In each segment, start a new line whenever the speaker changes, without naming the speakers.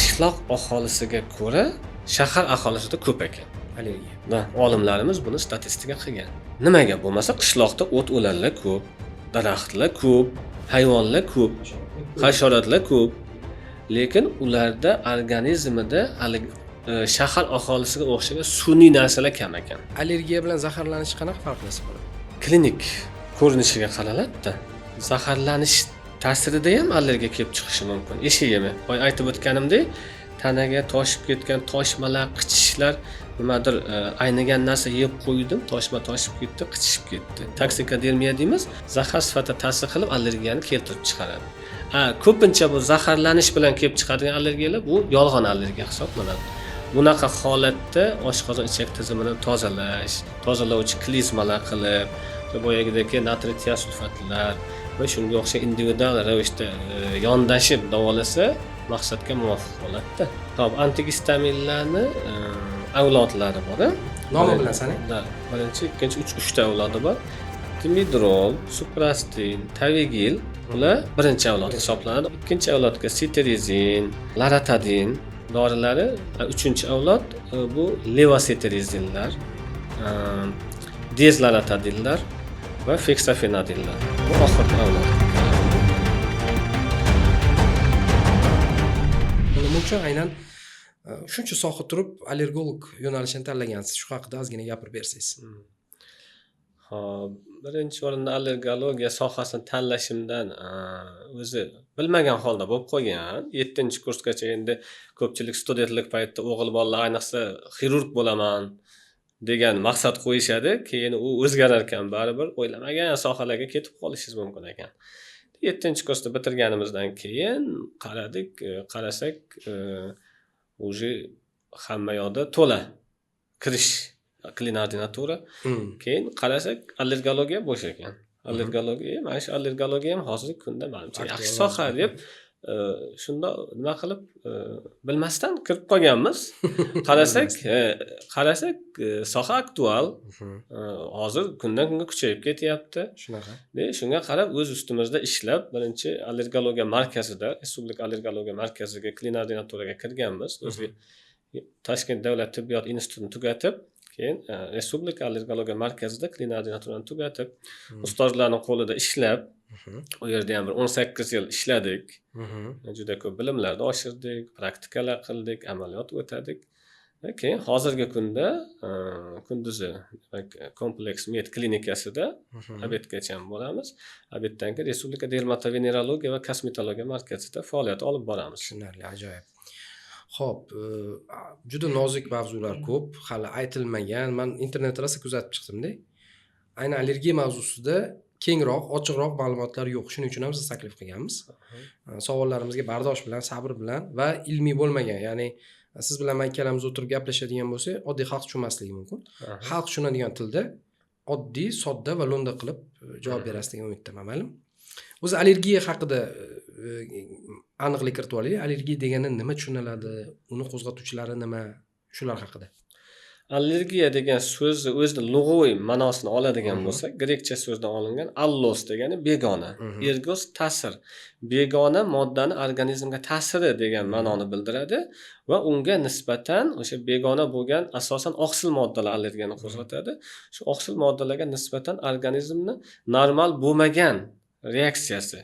qishloq aholisiga ko'ra shahar aholisida ko'p ekan.
Allergiya.
Olimlarimiz buni statistika qilgan. Nimaga bo'lmasa qishloqda o't o'lanlar ko'p, daraxtlar ko'p, hayvonlar ko'p, hasharotlar ko'p. Lekin ularda organizmida shahar aholisiga o'xshagan sun'iy narsalar kam ekan.
Allergiya bilan zaharlanish qanaqa farqlasa bo'ladi?
Klinik ko'rinishiga qaraladi-da. Zaharlanish ta'sirida ham allergiya kelib chiqishi mumkin. Eshigimi? Boya aytib o'tganimdek, tanaga toshib ketgan toshmalar, qichishlar, nimadir aynigan narsa yeb qo'ydim, toshma toshib ketdi, qichishib ketdi. Toksikodermiya deymiz, zahar sifatida ta'sir qilib allergiyani keltirib chiqaradi. Ko'pincha bu zaharlanish bilan kelib chiqadigan allergiyalar bu yolg'on allergiya hisoblanadi. Bunaqa holatda oshqozon ichak tizimini tozalovchi klizmalar qilib, boyagidek natriy tiasulfatlar va shunga o'xshash individual ravishda yondashib davolasa maqsadga muvofiq bo'ladi-da. Xo'p, antigistaminlarni avlodlari bor.
Nomi bilan sanang.
Birinchi, ikkinchi, uchta avlodi bor. Timidrol, suprastin, tavigil bular birinchi avlod hisoblanadi. Ikkinchi avlodga sitirizin, laratadin dorilari, uchinchi avlod bu levositirizinlar, dezlaratadinlar va feksafenadinlar. Bu oxirgi avlod.
Nima uchun aynan shuncha soha turib allergolog yo'nalishini tanlagansiz? Shu haqida ozgina gapirib bersangiz.
Xo'p, birinchi o'rinda allergologiya sohasini tanlashimdan o'zi bilmagan holda bo'lib qolgan. 7-kursgacha endi ko'pchilik studentlik paytida o'g'il bolalar ayniqsa xirurg bo'laman degan maqsad qo'yishadi, keyin u o'zgarar ekan, baribir o'ylamagan sohalarga ketib qolishingiz mumkin ekan. 7-kursda bitirganimizdan keyin qarasak, уже hamma yoqda to'la kirish ordinatura. Keyin qarasak allergologiya bo'sh ekan. Allergologiya, mana shu allergologiya ham hozirgi kunda menimcha yaxshi soha deb shunda nima qilib bilmasdan kirib qolganmiz. Qarasak soha aktual. Hozir kundan kunga kuchayib ketyapti.
Shunaqa.
Shunga qarab o'z ustimizda ishlab, birinchi allergologiya markazida, Respublika allergologiya markaziga ordinaturaga kirganmiz. O'zi Toshkent davlat tibbiyot institutini tugatib, keyin Respublika allergologiya markazida ordinaturani tugatib, ustozlarning qo'lida ishlab, u yerda ham bir 18 yil ishladik. Juda ko'p bilimlarni oshirdik, praktikalar qildik, amaliyot o'tadik. Keyin hozirgi kunda kunduzi kompleks med klinikasida obedgacha bo'lamiz. Obeddan keyin Respublika dermatovenerologiya va kosmetologiya markazida faoliyat olib boramiz.
Tushunarli, ajoyib. Xo'p, juda nozik mavzular ko'p, hali aytilmagan. Men internet rosa kuzatib chiqdim-da. Aynan allergiya mavzusida kengroq, ochiqroq ma'lumotlar yo'q. Shuning uchun ham siz taklif qilganmiz. Savollarimizga bardosh bilan, sabr bilan va ilmiy bo'lmagan, ya'ni siz bilan men ikkalamiz o'tirib gaplashadigan bo'lsak, oddiy xalq tushunmasligi mumkin. Xalq tushunadigan tilda oddiy, sodda va lo'nda qilib javob berasiz degan umiddaman, ma'lum. O'zi allergiya haqida aniqlik kiritib olaylik. Allergiya degani nima tushuniladi? Uni qo'zg'atuvchilari nima? Shular haqida.
Allergiya degan so'z o'zining lug'aviy ma'nosini oladigan bo'lsak, grekcha so'zdan olingan allos degani begona, ergos ta'sir. Begona moddani organizmga ta'siri degan ma'noni bildiradi va unga nisbatan o'sha begona bo'lgan asosan oqsil moddalar allergiyani qo'zg'atadi. Shu oqsil moddalarga nisbatan organizmni normal bo'lmagan reaksiyasi,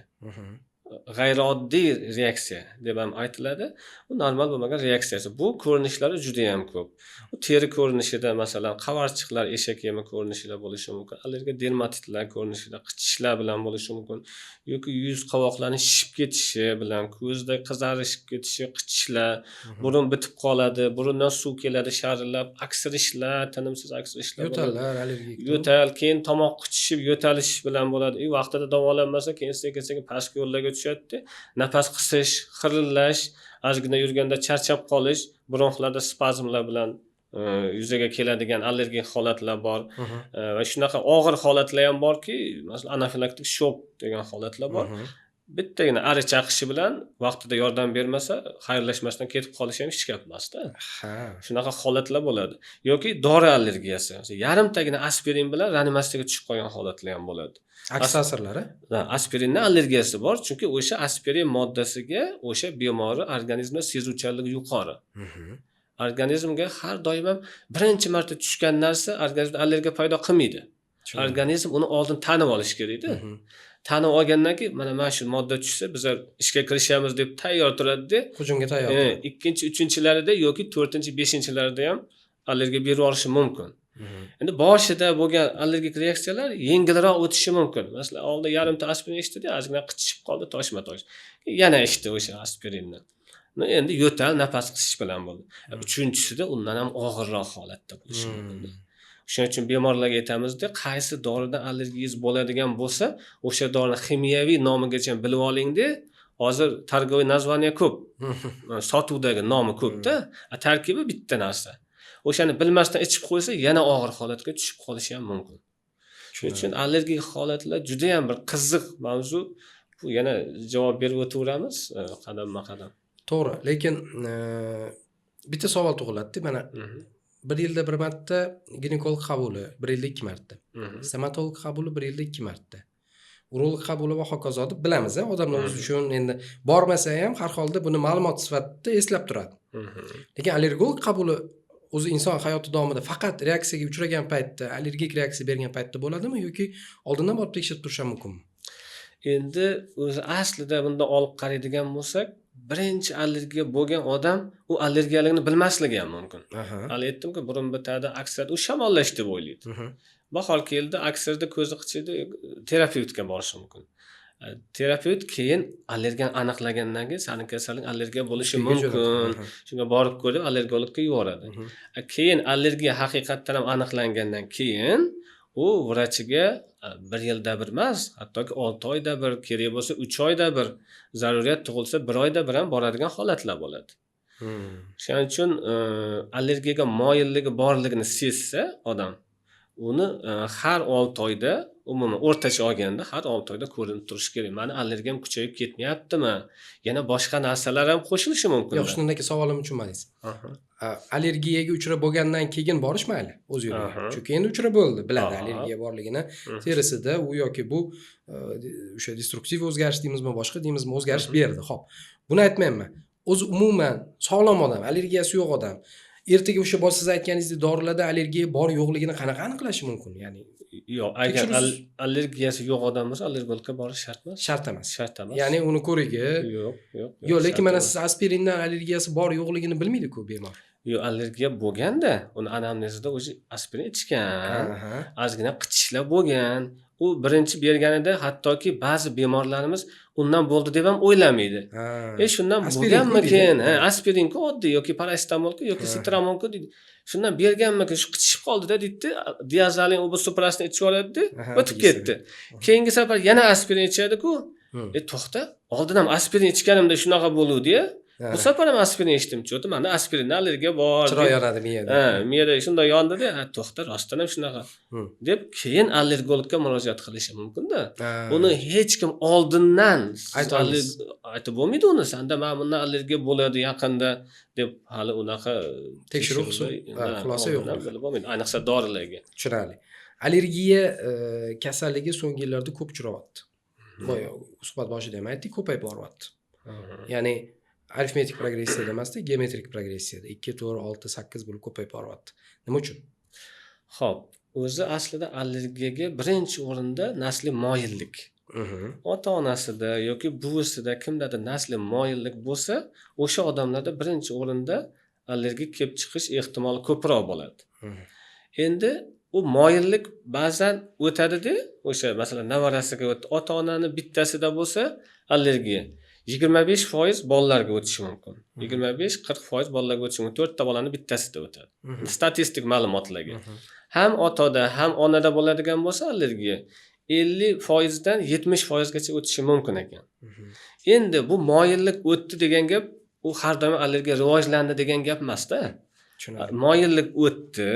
g'ayrioddiy reaksiya deb ham aytiladi. Bu normal bo'lmagan reaksiyasi. Bu ko'rinishlari juda ham ko'p. Bu teri ko'rinishida, masalan, qavarchiqlar, eshak yemi ko'rinishida bo'lishi mumkin. Allergiya dermatitlar ko'rinishida, qichishlar bilan bo'lishi mumkin. Yoki yuz qovoqlarning shishib ketishi bilan, ko'zda qizarishib ketishi, qichishlar, burun bitib qoladi, burundan suv keladi, sharillab, aksirishlar, tinimsiz aksirishlar,
yo'tallar, allergik.
yo'tal, keyin tomoq qichishib, yo'talish bilan bo'ladi. Vaqtida davolanmasa, keyin sekin-sekin pastki yo'llarga tushadi. Nafas qisish, xirillash, ozgina yurganda charchab qolish, bronxlarda spazmlar bilan yuzaga keladigan allergik holatlar bor. Va shunaqa og'ir holatlar ham borki, masalan, anafilaktik shok degan holatlar bor. Bittagina ari chaqishi bilan vaqtida yordam bermasa, xayrlashmasdan ketib qolishi ham hech gap emas-da. Shunaqa holatlar bo'ladi. Yoki dori allergiyasi. Yarimtagina aspirin bilan reanimatsiyaga tushib qolgan holatlar ham bo'ladi.
Aks ta'sirlari?
Aspirinning allergiyasi bor, chunki o'sha aspirin moddasiga o'sha bemorni organizmda sezuvchanligi yuqori. Organizmga har doim ham birinchi marta tushgan narsa organizmda allergiya paydo qilmaydi. Organizm uni oldin tanib olish kerak-da. Tanib olgandan keyin mana shu modda tushsa bizlar ishga kirishamiz deb tayyor turadi-da.
Hujumga tayyor.
Ikkinchi, uchinchilarida yoki 4-chi, 5-chilarida ham allergiya berib yuborishi mumkin. Endi boshida bo'lgan allergik reaksiyalar yengilroq o'tishi mumkin. Masalan, oldin yarimta aspirin ichdi-da, ozgina qichishib qoldi, toshma-tosh. Yana ichdi o'sha aspirinni. Endi yo'tal, nafas qisish bilan bo'ldi. Uchinchisida undan ham og'irroq holatda bo'lishi mumkin. Shuning uchun bemorlarga aytamizda, qaysi doridan allergiyangiz bo'ladigan bo'lsa, o'sha dorining ximiyaviy nomigacha bilib oling-da. Hozir targoviy nazvaniya ko'p. Sotuvdagi nomi ko'p-da, tarkibi bitta narsa. O'shani bilmasdan ichib qo'ysa, yana og'ir holatga tushib qolishi ham mumkin. Shuning uchun allergik holatlar juda ham bir qiziq mavzu. Bu yana javob berib o'taveramiz qadamma-qadam.
To'g'ri, lekin bitta savol tug'iladi-da, mana bir yilda bir marta ginekolog qabuli, bir yilda 2 marta. Stomatolog qabuli bir yilda 2 marta. Urolog qabuli va hokazo deb bilamiz, odamlar o'zi uchun endi bormasa ham har holda buni ma'lumot sifatida eslab turadi. Lekin allergolog qabuli o'zi inson hayoti davomida faqat reaksiyaga uchragan paytda, allergik reaksiya bergan paytda bo'ladimi yoki oldindan borib tekshirib turish ham mumkinmi?
Endi o'zi aslida bunda olib qaraydigan bo'lsak, birinchi allergiya bo'lgan odam u allergiyaligini bilmasligi ham mumkin. Hali aytdimki, burun bitadi, aksariyat u shamollash deb o'ylaydi. Bahor keldi, aksariyatda ko'zi qichidi, terapevtga borishi mumkin. Terapevt keyin allergiyan aniqlagandan keyin seni kasallik allergiya bo'lishi mumkin. Shunga borib ko'rib allergologga yuboradi. Keyin allergiya haqiqatdan ham aniqlangandan keyin u vrachiga 1 yilda bir emas, hattoki 6 oyda bir, kerak bo'lsa 3 oyda bir, zaruriyat tug'ilsa 1 oyda bir ham boradigan holatlar bo'ladi. Shuning uchun allergiyaga moyilligi borligini sezsa odam, uni har 6 oyda, umuman o'rtacha olganda har 6 oyda ko'rinib turish kerak. Mani allergiyam kuchayib ketmayaptimi? Yana boshqa narsalar ham qo'shilishi mumkin.
Yo'q, shundaki savolimni tushunmadingiz. Allergiyaga uchrab bo'lgandan keyin borish mayli o'z yo'liga. Chunki endi uchrab bo'ldi, biladi allergiya borligini, terisida u yoki bu o'sha destruktiv o'zgarish deymizmi, boshqa deymizmi, o'zgarish berdi. Xo'p, buni aytmayman. O'zi umuman sog'lom odam, allergiyasi yo'q odam ertaga o'sha siz aytganingizdek dorilarda allergiya bor yo'qligini qanaqa aniqlash mumkin? Ya'ni
yo'q, agar allergiyasi yo'q odam bo'lsa, allergologga borish shart emas.
Shart emas.
Shart emas.
Ya'ni uni ko'rigi.
Yo'q.
Yo'q, lekin mana siz aspirindan allergiyasi bor yo'qligini bilmaydi-ku bemor.
Yo'q, allergiya bo'lganda, uni anamnezida o'zi aspirin ichgan, ozgina qichishlab bo'lgan. U birinchi berganida hattoki ba'zi bemorlarimiz undan bo'ldi deb ham o'ylamaydi. Shundan bo'lganmikin? Aspirin-ku oddiy yoki paracetamol-ku yoki citramon-ku deydi. Shundan berganmikin, shu qichishib qoldi-da deydi. Diazalin ibuprofenni ichib oladi-da, o'tib ketdi. Keyingi safar yana aspirin ichadi-ku. To'xta, oldin ham aspirin ichganimda shunaqa bo'luvdi-ya. Bu safar ham aspirin ichdim. Cho'ti, menda aspirinda allergiya bor.
Chiroy yonadi miyada.
Miyada shunday yondida, to'xta, rostdan ham shunaqa deb keyin allergologga murojaat qilishi mumkin-da. Uni hech kim oldindan aytib bo'lmaydi uni. Senda mana bundan allergiya bo'ladi yaqinda deb hali unaqa
tekshiruv xulosa yo'q.
Bilib bo'lmaydi, ayniqsa dorilarga.
Tushunarli. Allergiya kasalligi so'nggi yillarda ko'p uchrayapti. Boya suhbat boshida ham aytdik, ko'payib boryapti. Ya'ni aritmetik progressiyada emasda, geometrik progressiyada 2, 4, 6, 8 bo'lib ko'payib boryapti. Nima uchun?
Xo'p, o'zi aslida allergiyaga birinchi o'rinda nasliy moyillik. Ota-onasida yoki buvisida kimdadir nasliy moyillik bo'lsa, o'sha odamlarda birinchi o'rinda allergik kelib chiqish ehtimoli ko'proq bo'ladi. Endi u moyillik ba'zan o'tadi-da, o'sha masalan nevarasiga o'tdi, ota-onani bittasida bo'lsa allergiya 25% bolalarga o'tishi mumkin. 25-40% bolalarga o'tishi mumkin. 4 ta bolaning bittasida o'tadi. Statistik ma'lumotlarga. Ham otada, ham onada bo'ladigan bo'lsa allergiya 50% dan 70% gacha o'tishi mumkin ekan. Endi bu moyillik o'tdi degan gap, u har doim allergiya rivojlandi degan gap emas-da. Moyillik o'tdi,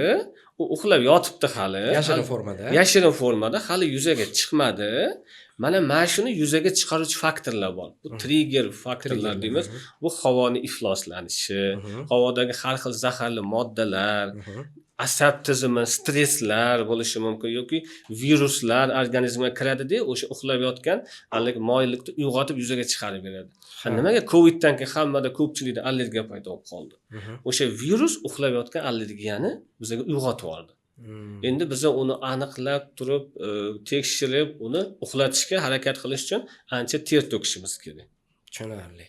u uxlab yotibdi hali.
Yashirin formada.
Yashirin formada hali yuzaga chiqmadi. mana shuni yuzaga chiqaruvchi faktorlar bor. Bu trigger faktorlar deymiz. Bu havoning ifloslanishi, havodagi har xil zaharli moddalar, asab tizimi, stresslar bo'lishi mumkin yoki viruslar organizmga kiradida, o'sha uxlab yotgan haligi moyillikni uyg'otib yuzaga chiqarib beradi. Nimaga Coviddan keyin hammada ko'pchilikda allergiya paydo bo'lib qoldi? O'sha virus uxlab yotgan allergiyani bizga uyg'otib yubordi. Endi biz uni aniqlab turib, tekshirib, uni uxlatishga harakat qilish uchun ancha ter to'kishimiz kerak.
Tushunarli.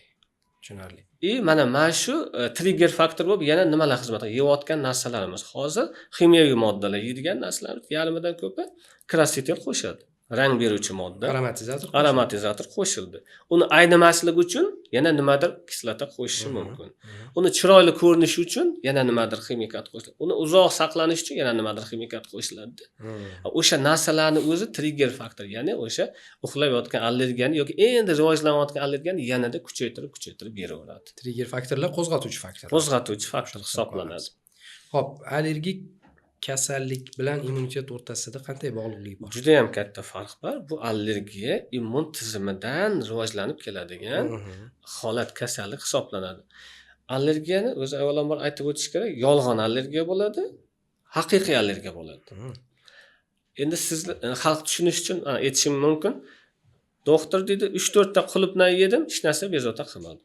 Tushunarli.
Mana shu trigger faktor bo'lib yana nimalar xizmat qiladi? Yeyotgan narsalarimiz. Hozir kimyoviy moddalar, yeydigan narsalarimiz yarmidan ko'pi krasitel qo'shadi. Rang beruvchi modda, aromatizator qo'shildi. Uni aynimaslik uchun yana nimadir kislota qo'shishi mumkin. Uni chiroyli ko'rinishi uchun yana nimadir ximikat qo'shiladi. Uni uzoq saqlanish uchun yana nimadir ximikat qo'shiladi. O'sha narsalarni o'zi trigger faktor, ya'ni o'sha uxlab yotgan allergiyani yoki endi rivojlanayotgan allergiyani yanada kuchaytirib beraveradi.
Trigger faktorlar qo'zg'atuvchi faktor.
Qo'zg'atuvchi faktor hisoblanadi.
Xo'p, allergik kasallik bilan immunitet o'rtasida qanday bog'liqlik bor?
Juda ham katta farq bor. Bu allergiya immun tizimidan rivojlanib keladigan holat, kasallik hisoblanadi. Allergiyani o'zi avvalambor aytib o'tish kerak, yolg'on allergiya bo'ladi, haqiqiy allergiya bo'ladi. Endi siz xalq tushunish uchun aytishim mumkin. Doktor dedi, 3-4 ta qulupnay yedim, hech narsa bezovta qilmadi.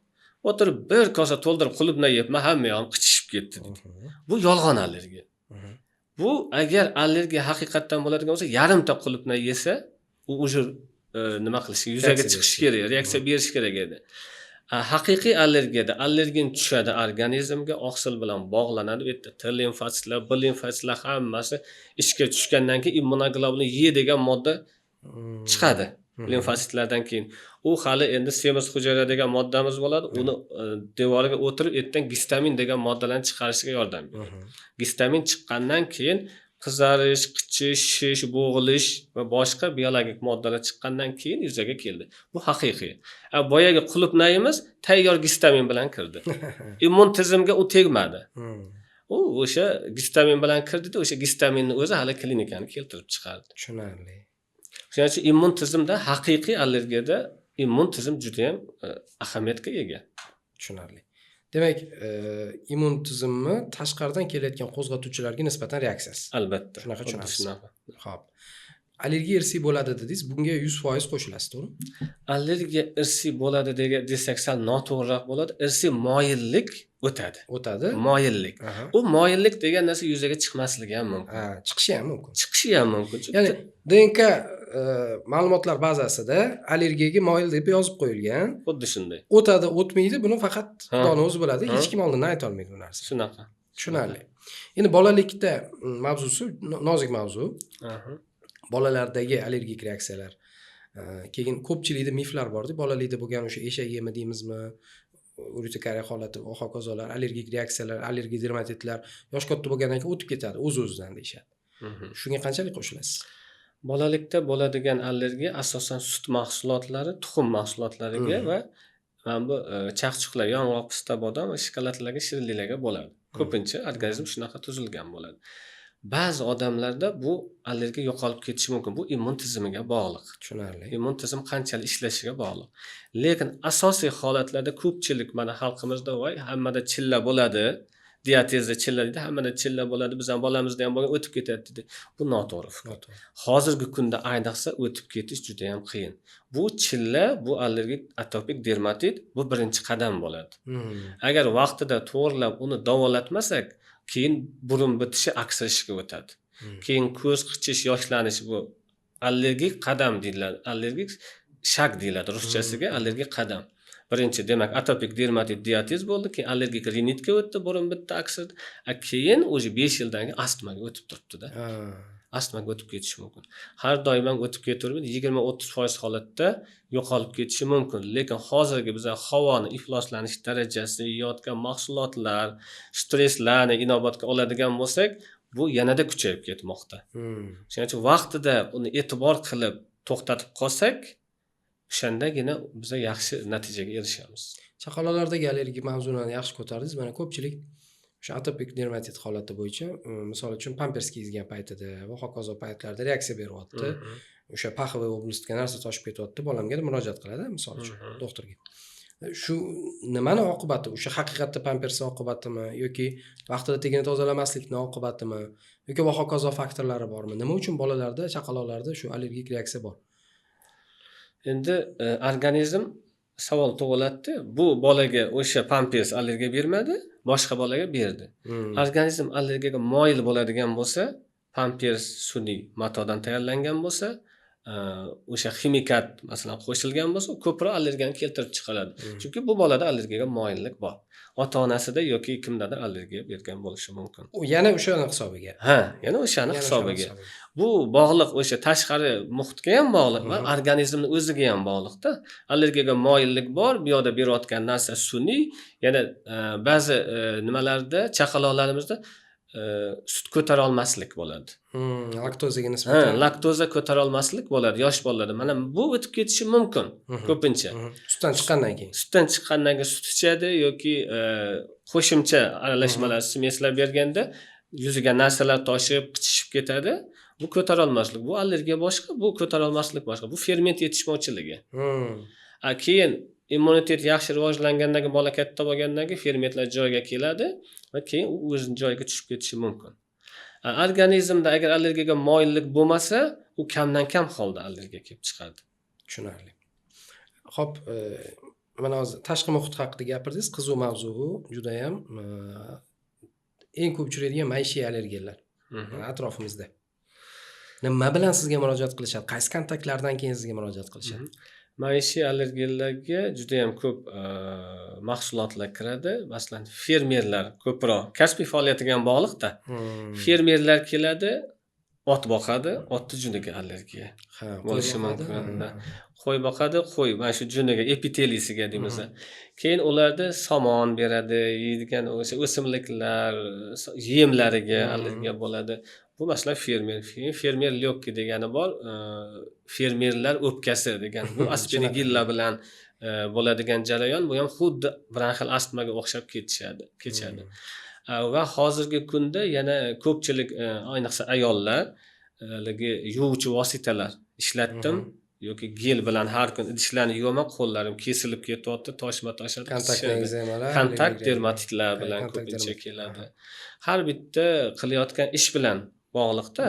O'tirib bir kosa to'ldirib qulupnay yeb, hamma ham qichishib ketdi dedi. Bu yolg'on allergiya. Bu agar allergiya haqiqatdan bo'ladigan bo'lsa, yarimta qulupnay yesa, u ujur nima qilishi, yuzaga chiqishi kerak, reaksiya berish kerak edi. Haqiqiy allergiyada allergen tushadi organizmga, oqsil bilan bog'lanadi. Bu yerda T limfositlar, B limfositlar hammasi ishga tushgandan keyin immunoglobulin Y degan modda chiqadi. Limfositlardan keyin u hali endi semiz hujayra degan moddamiz bo'ladi. Uni devoriga o'tirib, ertadan gistamin degan moddalarni chiqarishiga yordam beradi. Gistamin chiqqandan keyin qizarish, qichish, shish, bo'g'ilish va boshqa biologik moddalar chiqqandan keyin yuzaga keldi. Bu haqiqiy. Boyagi qulupnayimiz tayyor gistamin bilan kirdi. Immun tizimga u tegmadi. U o'sha gistamin bilan kirdida, o'sha gistaminni o'zi hali klinikani keltirib chiqardi.
Tushunarli.
Shuning uchun immun tizimda haqiqiy allergiyada immun tizim juda ham ahamiyatga ega.
Tushunarli. Demak, immun tizimni tashqaridan kelayotgan qo'zg'atuvchilarga nisbatan reaksiyasi.
Albatta.
Shunaqa tushunasiz. Xo'p. Allergiya irsiy bo'ladi dedingiz, bunga 100% qo'shilasiz, to'g'rimi?
Allergiya irsiy bo'ladi desak sal noto'g'riroq bo'ladi. Irsiy moyillik o'tadi. Moyillik. U moyillik degan narsa yuzaga chiqmasligi ham mumkin.
Chiqishi ham mumkin.
Chiqishi ham mumkin.
Ya'ni DNK ma'lumotlar bazasida allergiyaga moyil deb yozib qo'yilgan.
Xuddi shunday.
O'tadi, o'tmaydi, buni faqat Xudoning o'zi biladi. Hech kim oldindan ayta olmaydi bu narsa.
Shunaqa.
Tushunarli. Endi bolalikda mavzusi nozik mavzu. Bolalardagi allergik reaksiyalar. Keyin ko'pchilikda miflar bor-da, bolalikda bo'lgan o'sha eshak yemi deymizmi, urtikariya holati va hokazolar, allergik reaksiyalar, allergik dermatitlar yosh katta bo'lgandan keyin o'tib ketadi, o'z-o'zidan deyshadi. Shunga qanchalik qo'shilasiz?
Bolalikda bo'ladigan allergiya asosan sut mahsulotlari, tuxum mahsulotlariga va mana bu chaqchuqlar, yong'oq, pista, bodom va shokoladlarga, shirinliklarga bo'ladi. Ko'pincha organizm shunaqa tuzilgan bo'ladi. Ba'zi odamlarda bu allergiya yo'qolib ketishi mumkin. Bu immun tizimiga bog'liq.
Tushunarli.
Immun tizim qanchalik ishlashiga bog'liq. Lekin asosiy holatlarda ko'pchilik mana xalqimizda voy hammada chilla bo'ladi. Diatezda chilla deydi, hammada chilla bo'ladi. Biz ham bolamizda ham bo'lgan o'tib ketadi dedi. Bu noto'g'ri fikr. Hozirgi kunda ayniqsa o'tib ketish juda ham qiyin. Bu chilla, bu allergik atopik dermatit bu birinchi qadam bo'ladi. Agar vaqtida to'g'rilab uni davolatmasak, keyin burun bitishi aksirishga o'tadi. Keyin ko'z qichish, yoshlanish bu allergik qadam deyiladi. Allergik shak deyiladi ruschasiga, allergik qadam. Birinchi demak atopik dermatit diatez bo'ldi, keyin allergik rinitga o'tdi, burun bitti aksirdi. Keyin o'zi 5 yildan keyin astmaga o'tib turibdi-da. Astmaga o'tib ketishi mumkin. Har doim ham o'tib ketavermaydi, 20-30% holatda yo'qolib ketishi mumkin. Lekin hozirgi bizlar havoni ifloslanish darajasi, yeyotgan mahsulotlar, stresslarni inobatga oladigan bo'lsak, bu yanada kuchayib ketmoqda. Shuning uchun vaqtida uni e'tibor qilib to'xtatib qolsak, o'shandagina biz yaxshi natijaga erishamiz.
Chaqaloqlardagi allergik mavzularni yaxshi ko'tardingiz. Mana ko'pchilik O'sha atopik dermatit holati bo'yicha, misol uchun pampers kiygan paytida va hokazo paytlarda reaksiya beryapti. O'sha pаховый областьga narsa toshib ketyapti, bolamga murojaat qiladi, misol uchun doktorga. Shu nimani oqibati? O'sha haqiqatda pampers oqibatimi yoki vaqtida tegini tozalamaslikning oqibatimi yoki va hokazo faktorlari bormi? Nima uchun bolalarda, chaqaloqlarda shu allergik reaksiya bor?
Endi organizm savol tug'iladi. Bu bolaga o'sha pampers allergiya bermadi, boshqa bolaga berdi. Organizm allergiyaga moyil bo'ladigan bo'lsa, pampers sun'iy matodan tayyorlangan bo'lsa, o'sha ximikat masalan qo'shilgan bo'lsa, ko'proq allergiyani keltirib chiqaradi. Chunki bu bolada allergiyaga moyillik bor. Ota-onasida yoki kimdadir allergiya bergan bo'lishi mumkin.
U yana o'shani hisobiga.
Ha, yana o'shani hisobiga. Bu bog'liq o'sha tashqari muhitga ham bog'liq va organizmning o'ziga ham bog'liqda. Allergiyaga moyillik bor, bu yoqda berayotgan narsa sun'iy. Yana ba'zi nimalarda chaqaloqlarimizda sut ko'tara olmaslik bo'ladi.
Laktozaga nisbatan.
Laktoza ko'tara olmaslik bo'ladi yosh bolalarda. Mana bu o'tib ketishi mumkin ko'pincha.
Sutdan chiqqandan keyin.
Sutdan chiqqandan keyin sut ichadi yoki qo'shimcha aralashmalar smeslar berganda yuziga narsalar toshib, qichishib ketadi. Bu ko'tara olmaslik. Bu allergiya boshqa, bu ko'tara olmaslik boshqa. Bu ferment yetishmovchiligi. Keyin immunitet yaxshi rivojlangandan keyin bola katta bo'lgandan keyin fermentlar joyiga keladi va keyin u o'zining joyiga tushib ketishi mumkin. Organizmda agar allergiyaga moyillik bo'lmasa, u kamdan kam holda allergiya kelib chiqadi.
Tushunarli. Xo'p, mana hozir tashqi muhit haqida gapirdingiz, qiziq mavzu bu, juda ham eng ko'p uchraydigan maishiy allergiyalar atrofimizda. Nima bilan sizga murojaat qilishadi? Qaysi kontaktlardan keyin sizga murojaat qilishadi?
Maishiy allergiyalarga juda ham ko'p mahsulotlar kiradi. Masalan, fermerlar ko'proq kasbiy faoliyatiga ham bog'liqda. Fermerlar keladi, ot boqadi, otni juniga allergiya bo'lishi mumkin. Qo'y boqadi, qo'y mana shu juniga, epiteliysiga deymiz. Keyin ularda somon beradi, yeydigan o'sha o'simliklar, yemlariga allergiya bo'ladi. Bu masalan fermer lyokki degani bor, fermerlar o'pkasi degan. Bu aspergillar bilan bo'ladigan jarayon, bu ham xuddi bronxial astmaga o'xshab kechadi. Va hozirgi kunda yana ko'pchilik ayniqsa ayollar yuvuvchi vositalar ishlatdim yoki gel bilan har kun idishlarni yuvaman, qo'llarim kesilib ketyapti, toshma toshadi. Kontakt dermatitlar bilan ko'pincha keladi. Har bitta qilayotgan ish bilan bog'liqda.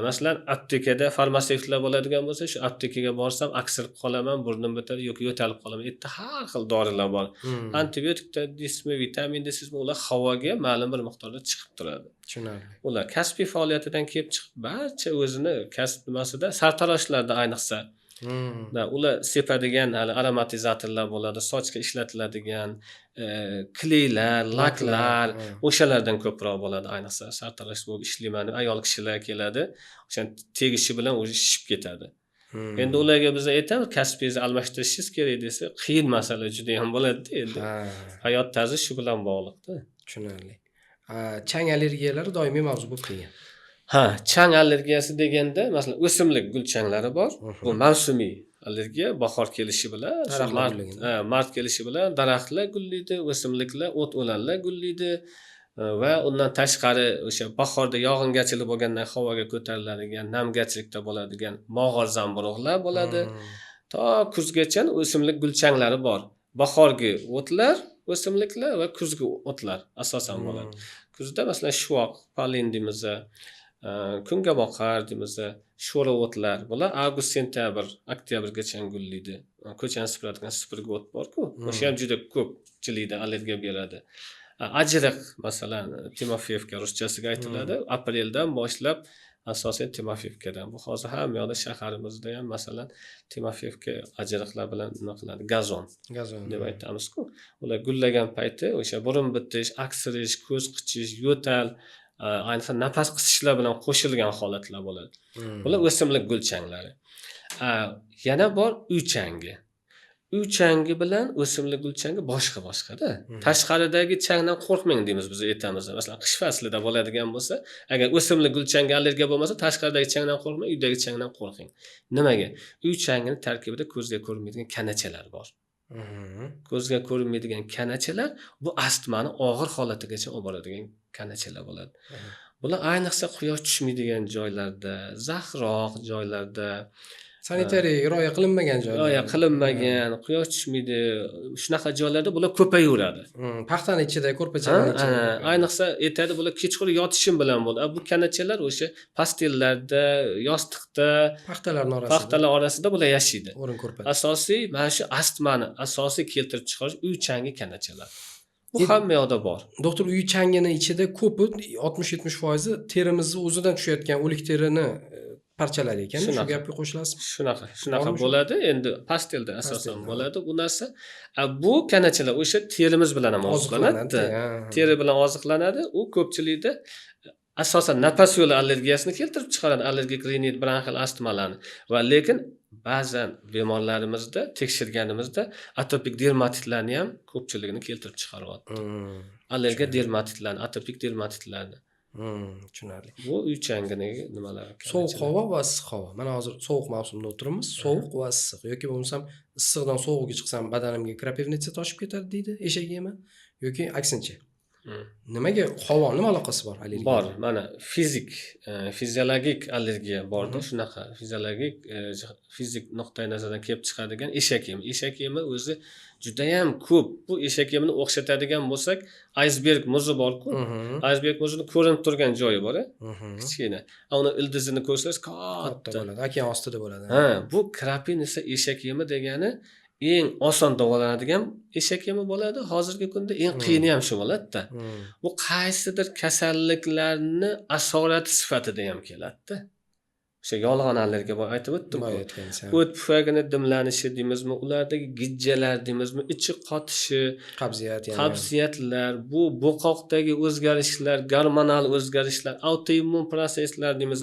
Masalan, aptekada farmatsevtlar bo'ladigan bo'lsa, shu aptekaga borsam aksirib qolaman, burnim bitadi yoki yo'talib qolaman. Yerda har xil dorilar bor. Antibiotikda desmi, vitamin desizmi, ular havoga ma'lum bir miqdorda chiqib turadi.
Tushunarli.
Ular kasbiy faoliyatidan kelib chiqib, barcha o'zini kasb nimasida sartaroshlarda ayniqsa ular sepadigan hali aromatizatorlar bo'ladi, sochga ishlatiladigan kleylar, laklar, o'shalardan ko'proq bo'ladi. Ayniqsa sartarosh bo'lib ishlayman, ayol kishilar keladi, o'sha tegishi bilan o'zi shishib ketadi. Endi ularga biz aytamiz, kasbingizni almashtirishingiz kerak desa, qiyin masala juda ham bo'ladi endi. Hayot tarzi shu bilan bog'liqda.
Tushunarli. Chang allergiyalari doimiy mavzu bo'lib kelgan.
Chang allergiyasi deganda, masalan, o'simlik gulchanglari bor. Bu mavsumiy allergiya, bahor kelishi bilan, mart kelishi bilan daraxtlar gullaydi, o'simliklar, o't-o'lanlar gullaydi va undan tashqari o'sha bahorda yog'ingarchilik bo'lgandan havoga ko'tariladigan, namgarchilikda bo'ladigan mog'or zamburug'lar bo'ladi. To kuzgacha o'simlik gulchanglari bor. Bahorgi o'tlar, o'simliklar va kuzgi o'tlar asosan bo'ladi. Kuzda masalan shuvoq, polin deymiz, kungaboqar deymiz, sho'ra o'tlar. Bular avgust, sentyabr, oktyabrgacha gullaydi. Ko'chani supuradigan supurgi o't bor-ku, o'sha ham juda ko'pchilikda allergiya beradi. Ajriq masalan, Timofeyevka ruschasiga aytiladi. Apreldan boshlab asosan Timofeyevkadan. Bu hozir hamma yoqda shaharimizda ham masalan Timofeyevka ajriqlar bilan nima qiladi? Gazon deb aytamiz-ku. Ular gullagan payti o'sha burun bitish, aksirish, ko'z qichish, yo'tal, ayniqsa nafas qisishlar bilan qo'shilgan holatlar bo'ladi. Bular o'simlik gulchanglari. Yana bor uy changi. Uy changi bilan o'simlik gulchangi boshqa-boshqada. Tashqaridagi changdan qo'rqmang deymiz biz aytamiz. Masalan, qish faslida bo'ladigan bo'lsa, agar o'simlik gulchangi allergiya bo'lmasa, tashqaridagi changdan qo'rqmang, uydagi changdan qo'rqing. Nimaga? Uy changining tarkibida ko'zga ko'rinmaydigan kanachalar bor. Ko'zga ko'rinmaydigan kanachalar bu astmani og'ir holatigacha olib boradigan kanachalar bo'ladi. Bular ayniqsa quyosh tushmaydigan joylarda, zaxroq joylarda,
Sanitariyaga rioya qilinmagan joylar.
rioya qilinmagan, quyosh tushmaydi, shunaqa joylarda bular ko'payaveradi.
Paxtani ichida, ko'rpachalar ichida.
Ayniqsa aytadi bular kechqurun yotishim bilan bo'ladi. Bu kanachalar o'sha pastellarda, yostiqda,
Paxtalarning orasida.
paxtalar orasida bular yashaydi.
O'rin ko'rpa.
Asosiy mana shu astmani asosiy keltirib chiqarish uy changi kanachalar. Bu hamma yoqda bor.
Doktor, uy changini ichida ko'pi 60-70% terimizni o'zidan tushayotgan o'lik terini parchalar ekan. Shu
Shunaqa.
gapga qo'shilasizmi?
Shunaqa
Bormi shu?
bo'ladi. Endi pastelda asosan
Pastelda.
bo'ladi bu narsa. Bu kanachalar o'sha terimiz bilan ham oziqlanadi. Teri bilan oziqlanadi. U ko'pchilikda asosan nafas yo'li allergiyasini keltirib chiqaradi, allergik rinit, bronxial astmalarni. Va lekin ba'zan bemorlarimizda tekshirganimizda atopik dermatitlarni ham ko'pchiligini keltirib chiqaryapti. Allergiya dermatitlarni, atopik dermatitlarni.
Tushunarli.
Bu uy changini nimalar?
Sovuq havo va issiq havo. Mana hozir sovuq mavsumda o'tiribmiz. Sovuq va issiq yoki bo'lmasam issiqdan sovuqga chiqsam badanimga krapivnitsa toshib ketadi deydi eshak yema yoki aksincha. Nimaga havo nima aloqasi bor allergiya?
Bor. Mana fiziologik allergiya borda, shunaqa fizik nuqtai nazardan kelib chiqadigan eshak yemi. Eshak yemi o'zi juda ham ko'p. Bu eshak yemini o'xshatadigan bo'lsak, aysberg muzi bor-ku. Aysberg muzini ko'rinib turgan joyi bor, kichkina. Uni ildizini ko'rsangiz
Katta
katta.
bo'ladi. Okean ostida bo'ladi.
Bu krapin esa eshak yemi degani eng oson davolanadigan eshak yemi bo'ladi. Hozirgi kunda eng qiyini ham shu bo'ladi-da. Bu qaysidir kasalliklarni asorati sifatida ham keladi-da. O'sha yolg'on allergiya bor aytib o'tdim-ku. O't pufagini dimlanishi deymizmi, ulardagi gijjalar deymizmi, ichi qotishi,
Qabziyat yana.
qabziyatlar, bu bo'qoqdagi o'zgarishlar, gormonal o'zgarishlar, autoimmun proseslar deymiz,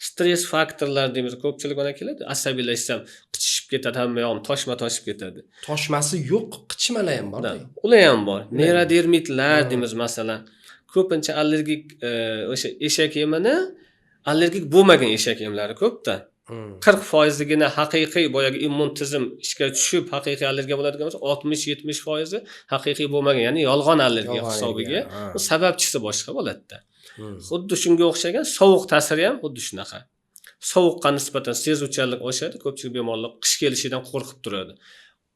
stress faktorlar deymiz. Ko'pchilik ona keladi, asabiylashsam qichishib ketadi, hamma yog'im toshib ketadi.
Toshmasi yo'q, qichmalar ham bor.
Ular ham bor. Neyrodermitlar deymiz masalan. Ko'pincha allergik o'sha eshak yemini allergik bo'lmagan eshak yemlari ko'p-da. 40%igina haqiqiy boyagi immun tizim ishga tushib haqiqiy allergiya bo'ladigan bo'lsa, 60-70% haqiqiy bo'lmagan, ya'ni yolg'on allergiya hisobiga. Bu sababchisi boshqa bo'ladi-da. Xuddi shunga o'xshagan sovuq ta'siri ham xuddi shunaqa. Sovuqqa nisbatan sezuvchanlik oshadi, ko'pchilik bemorlar qish kelishidan qo'rqib turadi.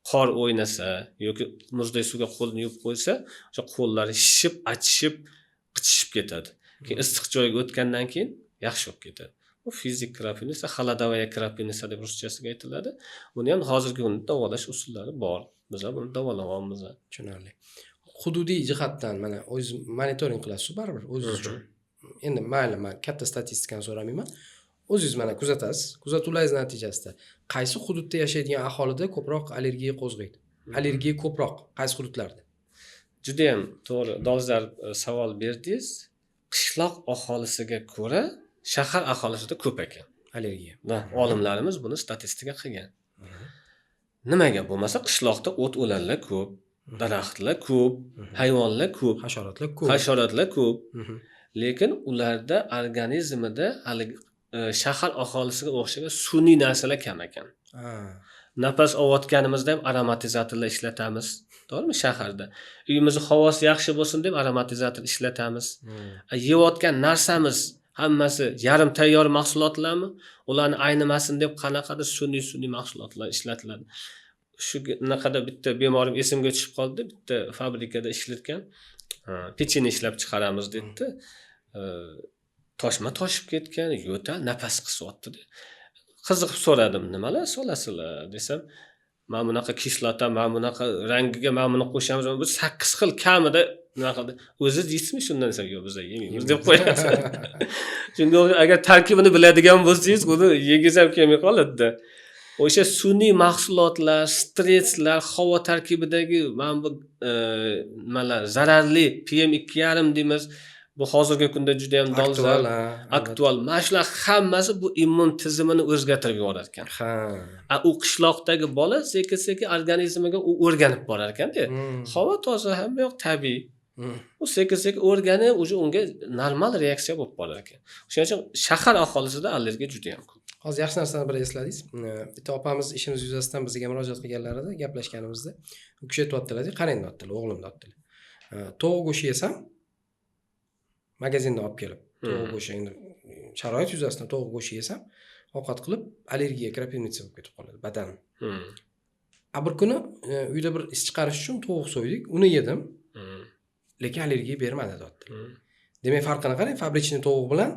Qor o'ynasa yoki muzday suvga qo'lni yuvib qo'ysa, o'sha qo'llari shishib, achishib, qichishib ketadi. Keyin issiq joyga o'tgandan keyin yaxshi bo'lib ketadi. Bu fizik krapinisa, xolodovaya krapinisa deb ruschasiga aytiladi. Buni ham hozirgi kunda davolash usullari bor. Biz ham buni davolayapmiz.
Tushunarli. Hududiy jihatdan mana o'zingiz monitoring qilasiz baribir o'zingiz uchun. Endi mayli, men katta statistikani so'ramayman. O'zingiz mana kuzatasiz. Kuzatuvlaringiz natijasida qaysi hududda yashaydigan aholida ko'proq allergiya qo'zg'aydi? Allergiya ko'proq qaysi hududlarda?
Juda ham to'g'ri, dolzarb savol berdingiz. Qishloq aholisiga ko'ra shahar aholisida ko'p ekan
allergiya.
Olimlarimiz buni statistika qilgan. Nimaga bo'lmasa qishloqda o't o'lanlar ko'p, daraxtlar ko'p, hayvonlar ko'p, hasharotlar ko'p. Lekin ularda organizmida hali shahar aholisiga o'xshagan sun'iy narsalar kam ekan. Nafas olayotganimizda ham aromatizatorlar ishlatamiz. To'g'rimi shaharda? Uyimizni havosi yaxshi bo'lsin deb aromatizator ishlatamiz. Yeyotgan narsamiz hammasi yarim tayyor mahsulotlarmi? Ularni aynimasin deb qanaqadir sun'iy mahsulotlar ishlatiladi. Shu naqada bitta bemorim esimga tushib qoldi. Bitta fabrikada ishlatgan pecheni ishlab chiqaramiz dedi. Toshma toshib ketgan, yo'tal nafas qisyapti. Qiziqib so'radim, nimalar solasizlar desam, "Men bunaqa kislota, men bunaqa rangiga men buni qo'shamiz, bu 8 xil kamida nima qildi. O'zingiz yeysizmi shundan desam, yo'q biz yemaymiz" deb qo'yadi. Chunki agar tarkibini biladigan bo'lsangiz, uni yegiz ham kelmay qoladi-da. O'sha sun'iy mahsulotlar, stresslar, havo tarkibidagi mana bu nimalar zararli PM2,5 deymiz. Bu hozirgi kunda juda ham dolzarb, aktual. Mana shular hammasi bu immun tizimini o'zgartirib yuborar ekan. U qishloqdagi bola sekin-sekin organizmiga u o'rganib borar ekan-da. Havo toza, hamma yoq tabiiy. u sekin o'rganib уже unga normal reaksiya bo'lib qolar ekan. O'shaning uchun shahar aholisida allergiya juda ham ko'p.
Hozir yaxshi narsani bir esladingiz. Bitta opamiz ishimiz yuzasidan bizga murojaat qilganlarida gaplashganimizda u kishi aytayotdilar, qarang deyaptilar, o'g'lim deyaptilar. Tovuq go'shti yesam magazindan olib kelib, tovuq go'shti endi sharoit yuzasidan tovuq go'shti yesam, ovqat qilib allergiya krapivnitsa bo'lib ketib qoladi badanim. Bir kuni uyda bir is chiqarish uchun tovuq so'ydik, uni yedim. Lekin allergiya bermadi deyaptilar. Demak, farqini qarang, fabrichniy tovuq bilan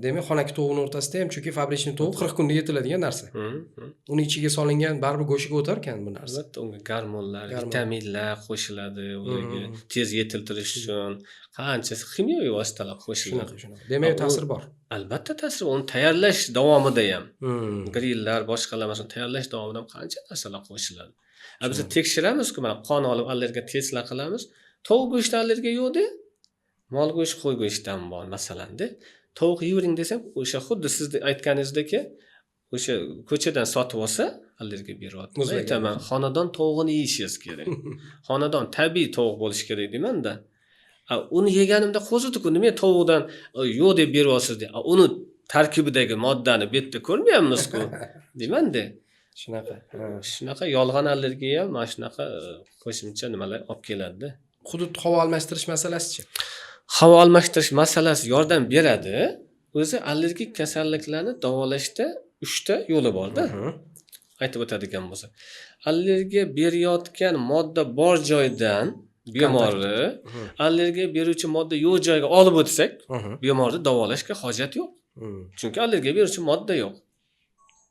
demak, xonaki tovuqning o'rtasida ham, chunki fabrichniy tovuq 40 kunda yetiladigan narsa. Uni ichiga solingan baribir go'shtga o'tar ekan bu narsa.
Albatta, unga gormonlar, vitaminlar qo'shiladi, ularga tez yetiltirish uchun qancha kimyoviy vositalar qo'shiladi.
Shunaqa. Demak, ta'sir bor.
Albatta ta'sir, uni tayyorlash davomida ham. Grillar, boshqalar masalan tayyorlash davomida ham qancha narsalar qo'shiladi. Biz tekshiramiz-ku, mana qon olib allergiya testlar qilamiz. Tovuq go'shti allergiya yo'q-da. Mol go'shti, qo'y go'shtidan bor masalan-da. Tovuq yeyvering desam, o'sha xuddi siz aytganingizdek o'sha ko'chadan sotib olsa allergiya beryapti. Aytaman, xonadon tovuqini yeyishingiz kerak. Xonadon tabiiy tovuq bo'lishi kerak deyman-da. Uni yeganimda qo'zidi-ku, nima tovuqdan yo'q deb beryapsiz deb. Uni tarkibidagi moddani bu yerda ko'rmayapmiz-ku, deyman-da. Shunaqa yolg'on allergiya ham mana shunaqa qo'shimcha nimalar olib keladi-da.
Hudud havo almashtirish masalasi-chi?
Havo almashtirish masalasi yordam beradi. O'zi allergik kasalliklarni davolashda 3 ta yo'li bor-da. Aytib o'tadigan bo'lsa, allergiya berayotgan modda bor joydan bemorni allergiya beruvchi modda yo'q joyga olib o'tsak, bemorni davolashga hojat yo'q. Chunki allergiya beruvchi modda yo'q.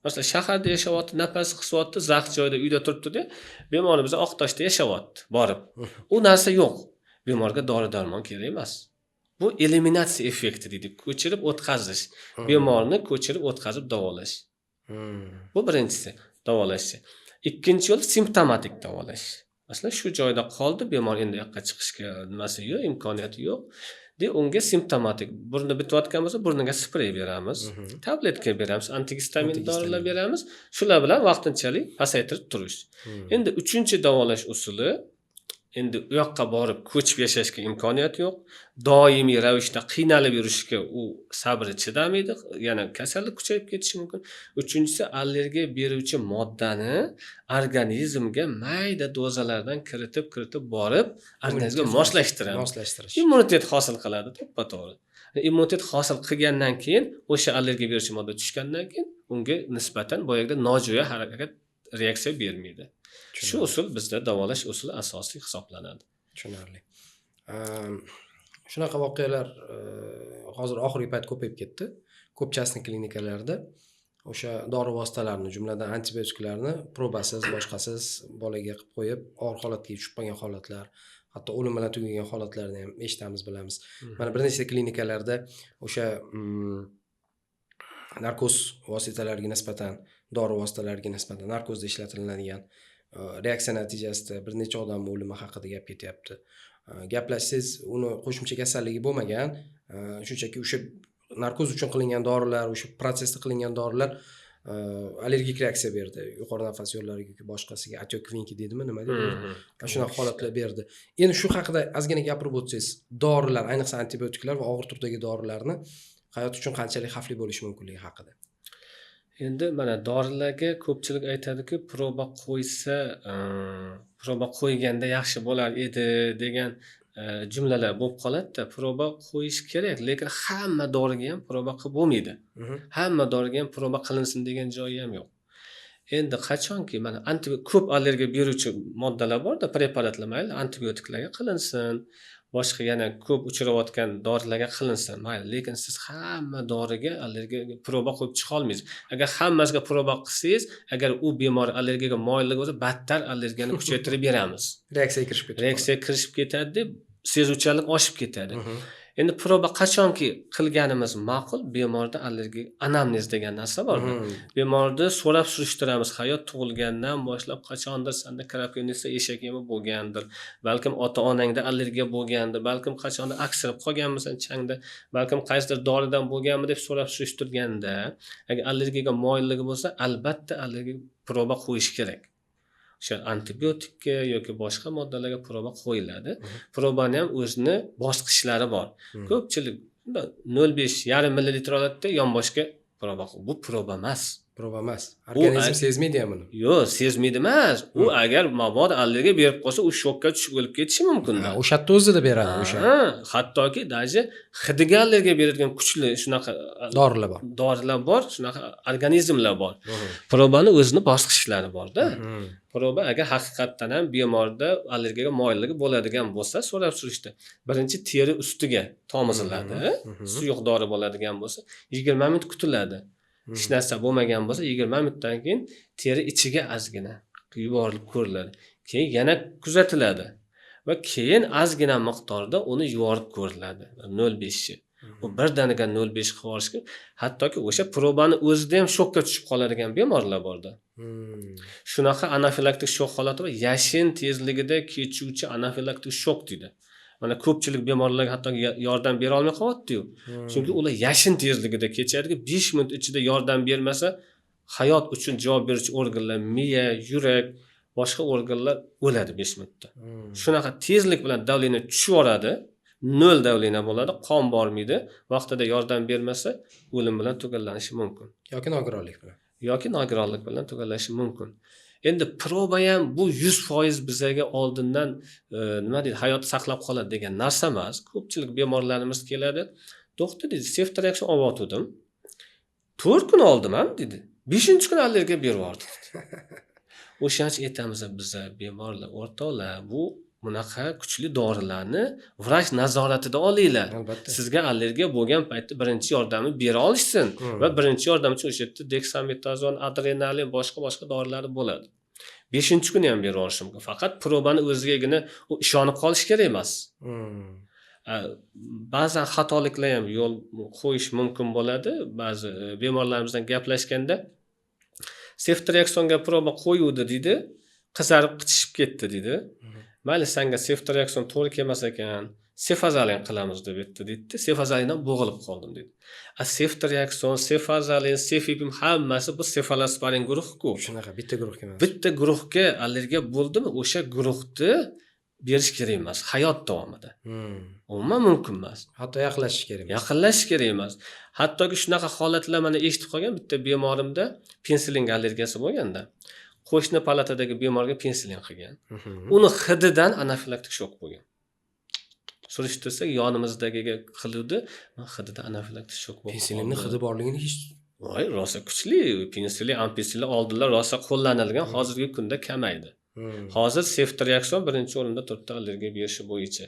Masalan, shaharda yashayapti, nafas qisyapti, zax joyda uyda turibdi-da, bemor biz Oqtoshda yashayapti, borib. U narsa yo'q. Bemorga dori-darmon kerak emas. Bu eliminatsiya effekti deydi, ko'chirib o'tkazish. Bemorni ko'chirib o'tkazib davolash. Bu birinchisi, davolash. Ikkinchi yo'l simptomatik davolash. Masalan, shu joyda qoldi, bemor endi yoqqa chiqishga nimasi yo'q, imkoniyati yo'q. Unga simptomatik, burni bitayotgan bo'lsa, burniga sprey beramiz, tabletka beramiz, antigistamin dorilar beramiz. Shular bilan vaqtinchalik pasaytirib turish. Endi uchinchi davolash usuli, endi u yoqqa borib ko'chib yashashga imkoniyat yo'q. Doimiy ravishda qiynalib yurishga u sabri chidamaydi, yana kasallik kuchayib ketishi mumkin. Uchinchisi, allergiya beruvchi moddani organizmga mayda dozalardan kiritib borib, organizmga moslashtirish. Immunitet hosil qiladi, to'ppa-to'g'ri. Immunitet hosil qilgandan keyin, o'sha allergiya beruvchi modda tushgandan keyin unga nisbatan boyagida nojo'ya harakat reaksiya bermaydi. Shu usul bizda davolash usuli asosiy hisoblanadi.
Tushunarli. Shunaqa voqealar hozir oxirgi payt ko'payib ketdi. Ko'pchasini klinikalarda o'sha dori vositalarini, jumladan antibiotiklarni probasiz, boshqasiz bolaga qilib qo'yib, og'ir holatga tushib qolgan holatlar, hatto o'lim bilan tugagan holatlarni ham eshitamiz, bilamiz. Mana bir nechta klinikalarda o'sha narkoz vositalariga nisbatan, dori vositalariga nisbatan narkozda ishlatiladigan reaksiya natijasida bir necha odam o'limi haqida gap ketyapti. Gaplashsangiz, uni qo'shimcha kasalligi bo'lmagan, shunchaki o'sha narkoz uchun qilingan dorilar, o'sha protsessda qilingan dorilar allergik reaksiya berdi. Yuqori nafas yo'llariga yoki boshqasiga, atokvinki deydimi, nima deydi? Shunaqa holatlar berdi. Endi shu haqida ozgina gapirib o'tsangiz, dorilar, ayniqsa antibiotiklar va og'ir turdagi dorilarni hayot uchun qanchalik xavfli bo'lishi mumkinligi haqida.
Endi mana dorilarga ko'pchilik aytadiki, proba qo'ysa, proba qo'yganda yaxshi bo'lar edi degan jumlalar bo'lib qoladi-da. Proba qo'yish kerak, lekin hamma doriga ham proba qilib bo'lmaydi. Hamma doriga ham proba qilinsin degan joyi ham yo'q. Endi qachonki mana ko'p allergiya beruvchi moddalar bor-da, preparatlar mayli, antibiotiklarga qilinsin, boshqa yana ko'p uchrayotgan dorilarga qilinsin, mayli, lekin siz hamma doriga allergiya proba qo'yib chiqa olmaysiz. Agar hammasiga proba qilsangiz, agar u bemor allergiyaga moyillik bo'lsa, battar allergiyani kuchaytirib beramiz. Reaksiya kirishib ketadi deb sezuvchanlik oshib ketadi. Endi proba qachonki qilganimiz ma'qul, bemorda allergiya anamnez degan narsa bor. Bemorni so'rab surishtiramiz, hayot tug'ilgandan boshlab qachondir senda krapivnitsa eshak yemi bo'lgandir, balkim ota-onangda allergiya bo'lgandir, balkim qachondir aksirib qolganmisan changda, balkim qaysidir doridan bo'lganmi deb so'rab surishtirganda, agar allergiyaga moyilligi bo'lsa, albatta allergiya proba qo'yish kerak. o'sha antibiotikka yoki boshqa moddalarga proba qo'yiladi. Probani ham o'zini bosqichlari bor. Ko'pchilik 0,5 yarim millilitr oladida yonboshga proba bu proba emas.
Proba emas. Organizm sezmaydi ham buni.
Yo'q, sezmaydi emas. U agar mabodo allergiya berib qolsa, u shokka tushib o'lib ketishi mumkin.
O'sha yerda o'zida beradi o'sha.
Hattoki даже hidiga allergiya beradigan kuchli shunaqa dorilar bor, shunaqa organizmlar bor. Probani o'zini bosqichlari bor-da. Proba agar haqiqatdan ham bemorda allergiyaga moyilligi bo'ladigan bo'lsa, so'rab surishdi. Birinchi teri ustiga tomiziladi. Suyuq dori bo'ladigan bo'lsa, 20 minut kutiladi. Hech narsa bo'lmagan bo'lsa 20 minutdan keyin teri ichiga ozgina yuborilib ko'riladi. Keyin yana kuzatiladi va keyin ozgina miqdorda uni yuborib ko'riladi. 0,5. U birdaniga 0,5 qilib yuborishga, hattoki o'sha probani o'zida ham shokka tushib qoladigan bemorlar borda. Shunaqa anafilaktik shok holati va yashin tezligida kechuvchi anafilaktik shok deydi. Mana ko'pchilik bemorlarga hatto yordam bera olmay qolyapti-yu. Chunki ular yashin tezligida kechadagi 5 minut ichida yordam bermasa, hayot uchun javob beruvchi organlar, miya, yurak, boshqa organlar o'ladi 5 minutda. Shunaqa tezlik bilan davleniya tushib yoradi, 0 davleniya bo'ladi, qon bormaydi, vaqtida yordam bermasa, o'lim bilan tugallanishi mumkin. Yoki nogironlik bilan tugallanishi mumkin. Endi proba ham bu 100% bizaga oldindan nima deydi, hayot saqlab qoladi degan narsa emas. Ko'pchilik bemorlarimiz keladi. Doktor dedi, Ceftriaxon olib 4 kun oldim ham dedi. 5-kun allergiya berib yubordi. O'shancha aytamiz biz bemorlar, o'rtoqlar, bu bunaqa kuchli dorilarni vrach nazoratida olinglar. Sizga allergiya bo'lgan paytda birinchi yordamni bera olishsin va birinchi yordam uchun o'sha yerda deksametazon, adrenalin, boshqa dorilar bo'ladi. 5-kuni ham berib olish mumkin. Faqat probani o'zigagina u ishonib qolish kerak emas. Ba'zan xatoliklar ham yo'l qo'yish mumkin bo'ladi. Ba'zi bemorlarimizdan gaplashganda Ceftriaxonga proba qo'yuvdi deydi, qizarib qichishib ketdi deydi. Mayli senga Ceftriaxon to'g'ri kelmas ekan, Cefazolin qilamiz deb aytdi deydi. Cefazolindan bo'g'ilib qoldim deydi. Ceftriaxon, Cefazolin, Cefipim hammasi bu cefalosporin guruh-ku.
Shunaqa bitta guruhga emas.
Bitta guruhga allergiya bo'ldimi, o'sha guruhni berish kerak emas hayot davomida. Umuman mumkin emas.
Hatto yaqinlashish kerak emas.
Yaqinlashish kerak emas. Hattoki shunaqa holatlar mana eshitib qolgan bitta bemorimda pensilinga allergiyasi bo'lganda. Qo'shni palatadagi bemorga pensilin qilgan. Uni hididan anafilaktik shok bo'lgan. Surishtirsak yonimizdagiga qiluvdi, hidida anafilaktik shok bo'lgan.
Pensilinning hidi borligini hech
voy, rosa kuchli. Pensilin, ampicillin oldinlar rosa qo'llanilgan, hozirgi kunda kamaydi. Hozir Ceftriaxon birinchi o'rinda turibdi allergiya berishi bo'yicha.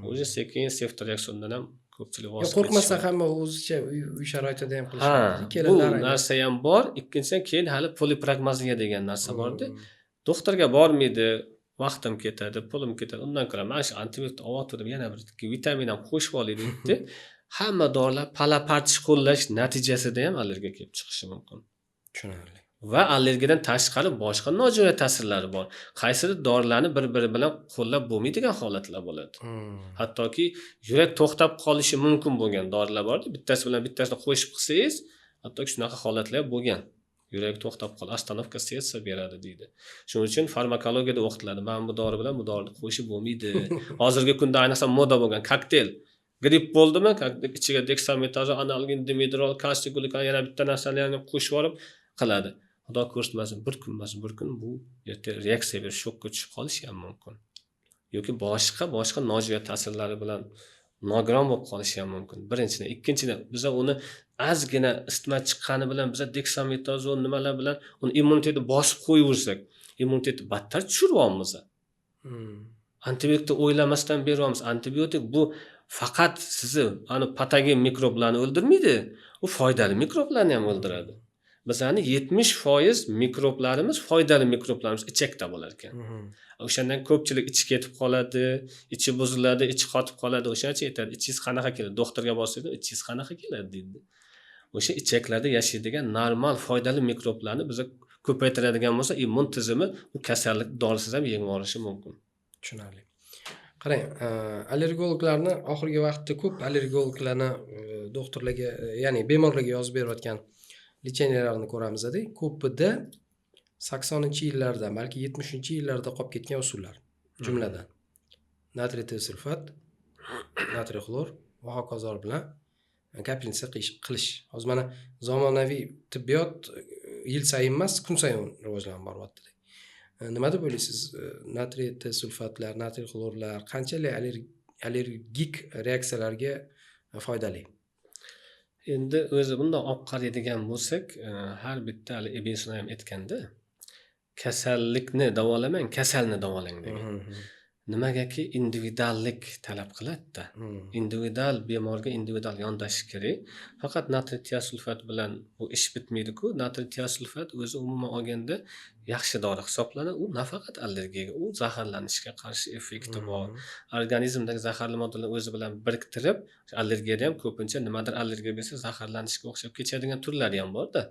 O'zi sekin Ceftriaxondan ham ko'pchilik voz kechdi.
Qo'rqmasdan hamma o'zicha uy sharoitida ham qilishadi.
Bu narsa ham bor. Ikkinchidan keyin hali polipragmaziya degan narsa bor-da. Doktorga bormaydi, vaqtim ketadi, pulim ketadi. Undan ko'ra mana shu antibiotik olib yana bir vitamin ham qo'shib olaylik deb hamma dorilar palapartish qo'llash natijasida ham allergiya kelib chiqishi mumkin.
Tushunarli.
Va allergiyadan tashqari boshqa nojo'ya ta'sirlari bor. Qaysidir dorilarni bir-biri bilan qo'llab bo'lmaydigan holatlar bo'ladi. Hattoki yurak to'xtab qolishi mumkin bo'lgan dorilar bor-da, bittasi bilan bittasini qo'shib qilsangiz, hattoki shunaqa holatlar bo'lgan. Yurak to'xtab qoladi, ostanovka sersa beradi deydi. Shuning uchun farmakologiyada o'qitiladi. Men bu dori bilan bu dorini qo'shib bo'lmaydi. Hozirgi kunda ayniqsa moda bo'lgan kokteyl. Gripp bo'ldimi? Ichiga deksametazon, analgin, dimidrol, kalsiy glukan yana bitta narsalarni qo'shib yorib qiladi. Xudo ko'rsatmasin, bir kun bu reaksiya berish, shokka tushib qolishi ham mumkin. Yoki boshqa nojo'ya ta'sirlari bilan nogiron bo'lib qolishi ham mumkin. Birinchidan, ikkinchidan, biz uni ozgina isitma chiqqani bilan biz deksametazon nimalar bilan uni immunitetni bosib qo'yaversak, immunitetni battar tushiramiz. Antibiotikni o'ylamasdan beramiz. Antibiotik bu faqat sizni ani patogen mikroblarni o'ldirmaydi, u foydali mikroblarni ham o'ldiradi. Bizani 70% mikroblarimiz, foydali mikroblarimiz ichakda bo'lar ekan. O'shandan ko'pchilik ichi ketib qoladi, ichi buziladi, ichi qotib qoladi. O'shancha aytadi, ichingiz qanaqa keladi? Doktorga borsangiz, ichingiz qanaqa keladi deydi. O'sha ichaklarda yashaydigan normal foydali mikroblarni biz ko'paytiradigan bo'lsa, immun tizimi u kasallik dorisiz ham yengib olishi mumkin.
Tushunarli. Qarang, allergologlarni oxirgi vaqtda ko'p allergologlarni doktorlarga, ya'ni bemorlarga yozib berayotgan lecheniyalarni ko'ramiz-da. Ko'pida 80-yillarda, balki 70-yillarda qolib ketgan usullar. Jumladan natriy tiosulfat, natriy xlor va hokazolar bilan kapelnitsa qilish. Hozir mana zamonaviy tibbiyot yil sayin emas, kun sayin rivojlanib boryapti. Nima deb o'ylaysiz? Natriy tiosulfatlar, natriy xlorlar qanchalik allergik reaksiyalarga foydali?
Endi o'zi bundoq olib qaraydigan bo'lsak, har bitta hali Ibn Sino ham aytganda, kasallikni davolamang, kasalni davolang degan. Nimagaki individuallik talab qiladi-da. Individual bemorga individual yondashish kerak. Faqat natriy tiosulfat bilan bu ish bitmaydi-ku. Natriy tiosulfat o'zi umuman olganda yaxshi dori hisoblanadi. U nafaqat allergiyaga, u zaharlanishga qarshi effekti bor. Organizmdagi zaharli moddalarni o'zi bilan biriktirib, allergiyada ham ko'pincha nimadir allergiya bo'lsa zaharlanishga o'xshab kechadigan turlari ham bor-da.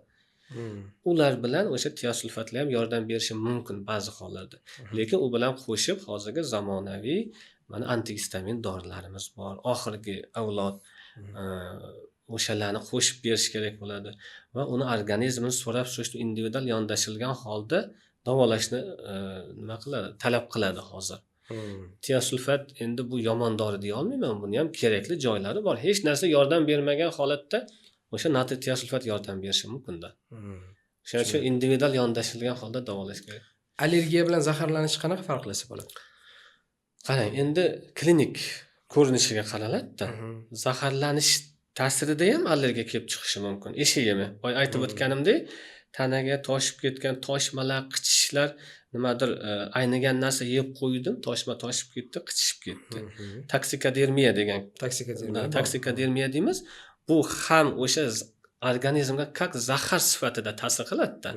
Ular bilan o'sha tiosulfatlar ham yordam berishi mumkin ba'zi hollarda. Lekin u bilan qo'shib hozirgi zamonaviy mana antihistamin dorilarimiz bor. Oxirgi avlod o'shalarni qo'shib berish kerak bo'ladi va uni organizmni so'rab turishni individual yondashilgan holda davolashni nima qiladi? Talab qiladi hozir. Tiosulfat endi bu yomon dori deya olmayman, buni ham kerakli joylari bor. Hech narsa yordam bermagan holatda o'sha natriy tiosulfat yordam berishi mumkin-da. Shuning uchun individual yondashilgan holda davolash kerak.
Allergiya bilan zaharlanish qanaqa farqlasa bo'ladi?
Qarang, endi klinik ko'rinishiga qaraladi-da. Zaharlanish ta'sirida ham allergiya kelib chiqishi mumkin. Eshigimi? Boy aytib o'tganimdek, tanaga toshib ketgan toshmalar, qichishlar, nimadir aynigan narsa yeb qo'ydim, toshma toshib ketdi, qichishib ketdi. Toksikodermiya degan. Toksikodermiya deymiz. Bu ham o'sha organizmga как zahar sifatida ta'sir qiladi-da.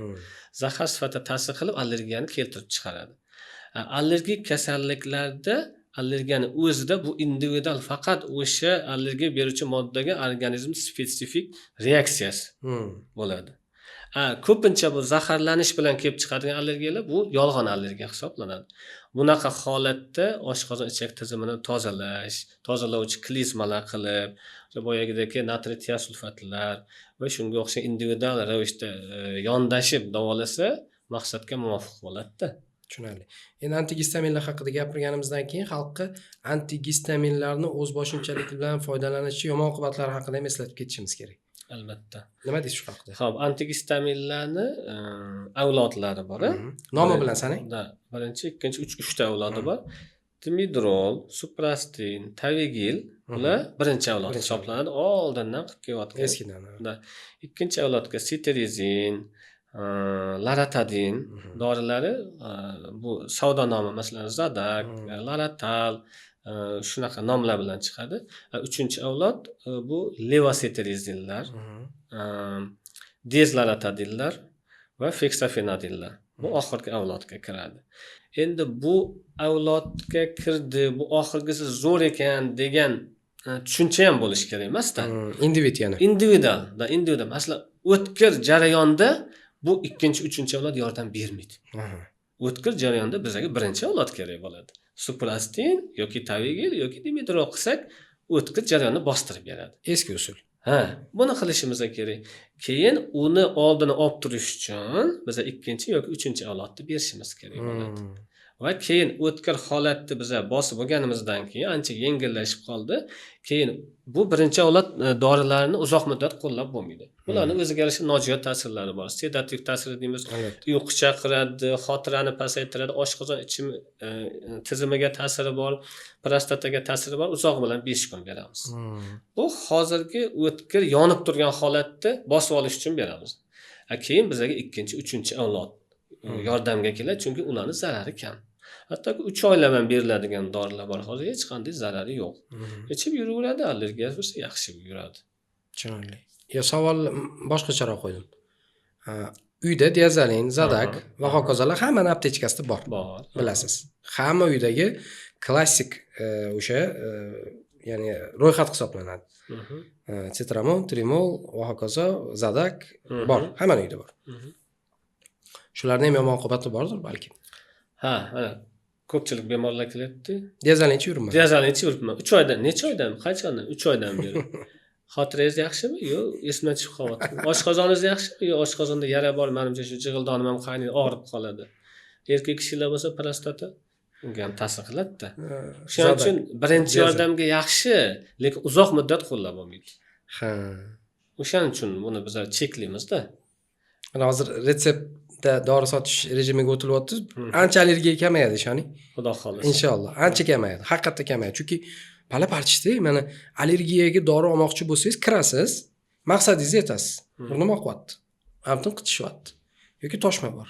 Zahar sifatida ta'sir qilib allergiyani keltirib chiqaradi. Allergik kasalliklarda allergiyani o'zida bu individual faqat o'sha allergiya beruvchi moddaga organizm spesifik reaksiyasi bo'ladi. Ko'pincha bu zaharlanish bilan kelib chiqadigan allergiyalar bu yolg'on allergiya hisoblanadi. Bunaqa holatda oshqozon ichak tizimini tozalovchi klizmalar qilib, boyagidagi natriy tiosulfatlar va shunga o'xshagan individual ravishda yondashib davolasa maqsadga muvofiq bo'ladi-da.
Tushunarli. Endi antigistaminlar haqida gapirganimizdan keyin xalqqa antigistaminlarni o'z boshimchalik bilan foydalanishi yomon oqibatlari haqida ham eslatib ketishimiz kerak.
Albatta.
Nima deysiz shu haqida?
Xo'p, antigistaminlarni avlodlari bor.
Nomi bilan sanang.
Birinchi, ikkinchi, uchta avlodi bor. Dimidrol, suprastin, tavigil ular birinchi avlod hisoblanadi. Oldindan qilib kelayotgan.
Eskidan.
Ikkinchi avlodga siterizin, laratadin dorilari bu savdo nomi, masalan, Zadak, Laratal shunaqa nomlar bilan chiqadi. Uchinchi avlod bu levositirizinlar, dezlaratadinlar va fexafenadinlar. Bu oxirgi avlodga kiradi. Endi bu avlodga kirdi, bu oxirgisi zo'r ekan degan tushuncha ham bo'lishi kerak emas-da. Individual. Masalan, o'tkir jarayonda bu ikkinchi, uchinchi avlod yordam bermaydi. O'tkir jarayonda bizga birinchi avlod kerak bo'ladi. Suprastin yoki tavigil yoki dimidrol qilsak, o'tkir jarayonni bostirib beradi.
Eski usul.
Buni qilishimiz kerak. Keyin uni oldini olib turish uchun biz ikkinchi yoki uchinchi avlodni berishimiz kerak bo'ladi. Va keyin o'tkir holatni biz bosib bo'lganimizdan keyin ancha yengillashib qoldi. Keyin bu birinchi avlod dorilarini uzoq muddat qo'llab bo'lmaydi. Ularning o'ziga yarasha nojo'ya ta'sirlari bor. Sedativ ta'sir deymiz, uyqu chaqiradi, xotirani pasaytiradi, oshqozon ichim tizimiga ta'siri bor, prostataga ta'siri bor. Uzoq bilan 5 kun beramiz. Bu hozirgi o'tkir yonib turgan holatni bosib olish uchun beramiz. Keyin bizga ikkinchi, uchinchi avlod yordamga keladi, chunki ularning zarari kam. Hatto 3 oylab ham beriladigan dorilar bor. Hozir hech qanday zarari yo'q. Ichib yuraveradi, allergiya bo'lsa yaxshi yuradi.
Tushunarli. Savol boshqacharoq qo'ydim. Uyda diazolin, zadak va hokazolar hammaning aptechkasida bor. Bilasiz. Hamma uydagi klassik o'sha ya'ni ro'yxat hisoblanadi. Citramon, trimol va hokazo, zadak bor. Hammaning uyida bor. Shularning ham yomon oqibati bordir balki.
Ko'pchilik bemorlar kelyapti.
Diazolin ichib yuribman.
3 oydan, necha oydan? Qachon? 3 oydan beri. Xotirangiz yaxshimi? Yo'q, esimdan chiqib qolyapti. Oshqozoningiz yaxshimi? Yo'q, oshqozonda yara bor, menimcha shu jig'ildonim ham qaynaydi, og'rib qoladi. Erkak kishilar bo'lsa prostata unga ham ta'sir qiladi-da. Shuning uchun birinchi yordamga yaxshi, lekin uzoq muddat qo'llab bo'lmaydi.
Ha.
O'shaning uchun buni biz cheklaymiz-da.
Mana hozir retseptda dori sotish rejimiga o'tilyapti. Ancha allergiya kamayadi, ishoning.
Xudo xolasa.
Inshaalloh. Ancha kamayadi. Haqiqatda kamayadi. Chunki palab archishda, mana allergiyaga dori olmoqchi bo'lsangiz, kirasiz, maqsadingizni yetasiz. Burnim oqyapti. Abdim qitishyapti. Yoki toshma bor.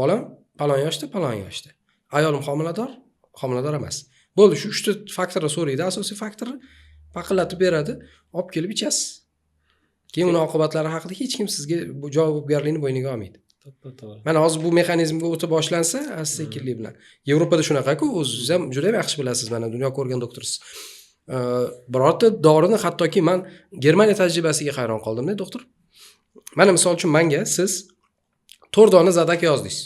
Bolam palon yoshda. Ayolim homilador emas. Bo'ldi, shu 3 ta faktorni so'raydi, asosiy faktorni paqillatib beradi, olib kelib ichasiz. Keyin uning oqibatlari haqida hech kim sizga javobgarlikni bo'yniga olmaydi.
To'g'ri.
Mana hozir bu mexanizmga o'tib boshlansa, asta-sekinlik bilan. Yevropada shunaqa-ku, o'zingiz ham juda ham yaxshi bilasiz, mana dunyo ko'rgan doktorsiz. Birorta dorini hattoki men Germaniya tajribasiga hayron qoldim-da, doktor. Mana misol uchun menga siz 4 dona zadak yozdingiz.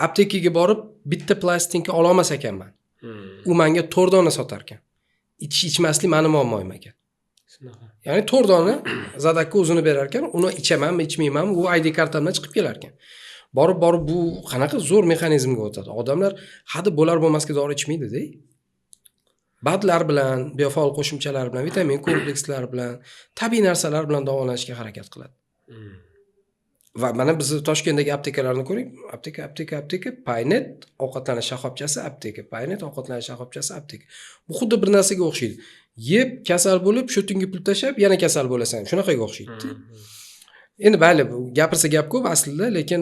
Aptekaga borib bitta plastinka ola olmas ekanman. U menga 4 dona sotar ekan. Ichmaslik meni muammoim ekan.
Shunaqa.
Ya'ni 4 dona zadakka o'zini berar ekan, uni ichamanmi, ichmaymanmi, u ID kartamdan chiqib kelar ekan. Borib bu qanaqa zo'r mexanizmga o'tadi. Odamlar hadi bo'lar bo'lmasga dori ichmaydi-da. Badlar bilan, biofaol qo'shimchalar bilan, vitamin komplekslar bilan, tabiiy narsalar bilan davolanishga harakat qiladi. Va mana biz Toshkentdagi aptekalarni ko'ring. Apteka, Paynet, ovqatlanish shoxobchasi, apteka, Paynet, ovqatlanish shoxobchasi, apteka. Bu xuddi bir narsaga o'xshaydi. Yeb kasal bo'lib, sho'tingga pul tashab, yana kasal bo'lasan. Shunaqaga o'xshaydi. Endi mayli, gapirsa gap ko'p aslida, lekin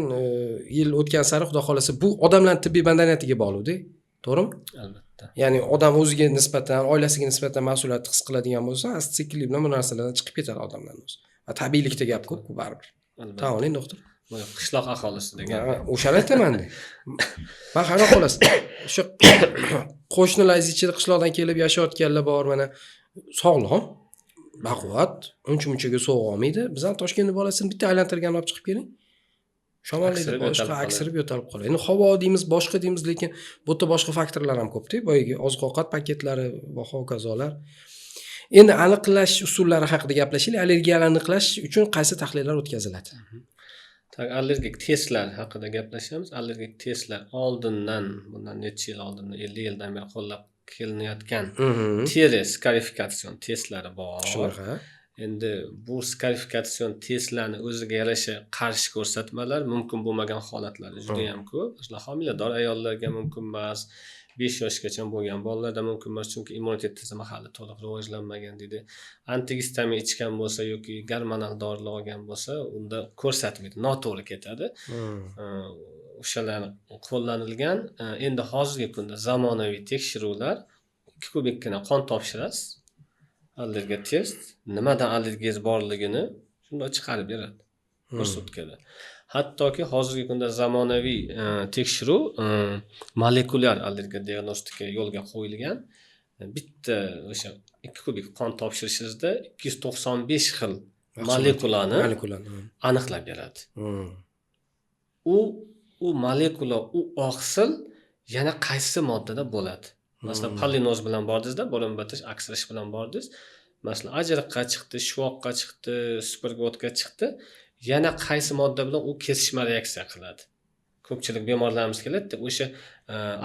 yil o'tgan sari xudo xolasa bu odamlarning tibbiy madaniyatiga bog'liq-da. To'g'rimi?
Albatta.
Ya'ni odam o'ziga nisbatan, oilasiga nisbatan mas'uliyat his qiladigan bo'lsa, asta-sekinlik bilan bu narsalardan chiqib ketadi odamlarning o'zi. Va tabiiylikda gap ko'p-ku baribir. Tan oling, doktor.
Qishloq aholisi degan.
O'shani aytaman-da. Men hayron qolasiz. O'sha qo'shnilaringiz ichida qishloqdan kelib yashayotganlar bor, mana sog'lom, baquvvat, uncha-munchaga so'g'ib olmaydi. Biz ham Toshkentning bolasini bitta aylantirgan olib chiqib keling. Shamollaydi, boshqa aksirib yo'talib qoladi. Endi havo deymiz, boshqa deymiz, lekin bu yerda boshqa faktorlar ham ko'p-da, boyagi oziq-ovqat paketlari va hokazolar. Endi aniqlash usullari haqida gaplashaylik. Allergiyani aniqlash uchun qaysi tahlillar o'tkaziladi?
Allergik testlar haqida gaplashamiz. Allergik testlar bundan necha yil oldin, 50 yildan beri qo'llab kelinayotgan teri skarifikatsiyon testlari bor.
Shunaqa.
Endi bu skarifikatsiyon testlarni o'ziga yarasha qarshi ko'rsatmalar mumkin bo'lmagan holatlari juda ham ko'p. Homilador ayollarga mumkin emas, 5 yoshgacha bo'lgan bolalarda mumkin emas, chunki immunitet tizimi hali to'liq rivojlanmagan deydi. Antigistamin ichgan bo'lsa yoki gormonal dorilar olgan bo'lsa, unda ko'rsatmaydi, noto'g'ri ketadi. O'shalar qo'llanilgan. Endi hozirgi kunda zamonaviy tekshiruvlar 2 kubikkina qon topshirasiz. Allergiya test, nimadan allergiyangiz borligini shunda chiqarib beradi. Bir sutkada. Hattoki hozirgi kunda zamonaviy tekshiruv molekulyar allergiya diagnostika yo'lga qo'yilgan. Bitta o'sha 2 kubik qon topshirishingizda 295 xil molekulani aniqlab beradi. U molekula, u oqsil yana qaysi moddada bo'ladi? Masalan, polinoz bilan bordingizda, bo'lim bitish, aksirish bilan bordingiz. Masalan, ajriqqa chiqdi, shuvoqqa chiqdi, supergotga chiqdi. Yana qaysi modda bilan u kesishma reaksiya qiladi. Ko'pchilik bemorlarimiz keladi, o'sha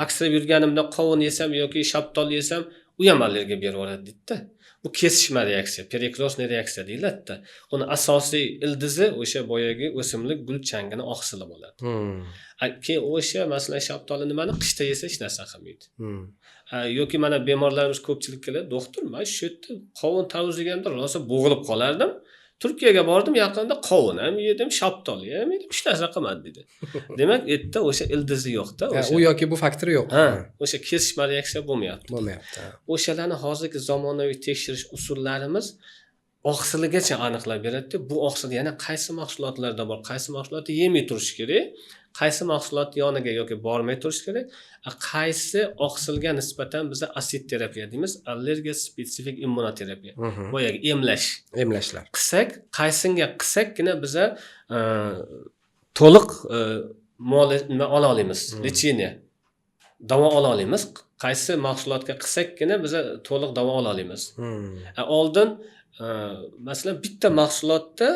aksirib yurganimda qovun yesam yoki shaftoli yesam, u ham allergiya berib yuboradi deydi-da. Bu kesishma reaksiya, periklosniy reaksiya deyiladi-da. Uni asosiy ildizi o'sha boyagi o'simlik gulchangini oqsili bo'ladi. Keyin o'sha masalan shaftoli nimani qishda yesa hech narsa qilmaydi. Yoki mana bemorlarimiz ko'pchilik keladi, doktor, men shu yerda qovun tarvuz yeganimda rosa bo'g'ilib qolardim. Turkiyaga bordim, yaqinda qovun ham yedim, shaftoli ham yedim, hech narsa qilmadi dedi. Demak, yerda o'sha ildizi yo'q-da, o'sha.
U yoki bu faktori yo'q.
O'sha kesishma reaksiya bo'lmayapti. O'shalarni hozirgi zamonaviy tekshirish usullarimiz oqsiligacha aniqlab beradi. Bu oqsil yana qaysi mahsulotlarda bor, qaysi mahsulotni yemay turish kerak, qaysi mahsulot yoniga yoki bormay turish kerak, qaysi oqsilga nisbatan biz asid terapiya deymiz, allergiya spesifik immunoterapiya. Boyagi emlashlar. Qilsak, qaysinga qilsakkina biz to'liq muolaja ola olamiz, lecheniya. Davo ola olamiz. Qaysi mahsulotga qilsakkina biz to'liq davo ola olamiz. Oldin Masalan, bitta mahsulotda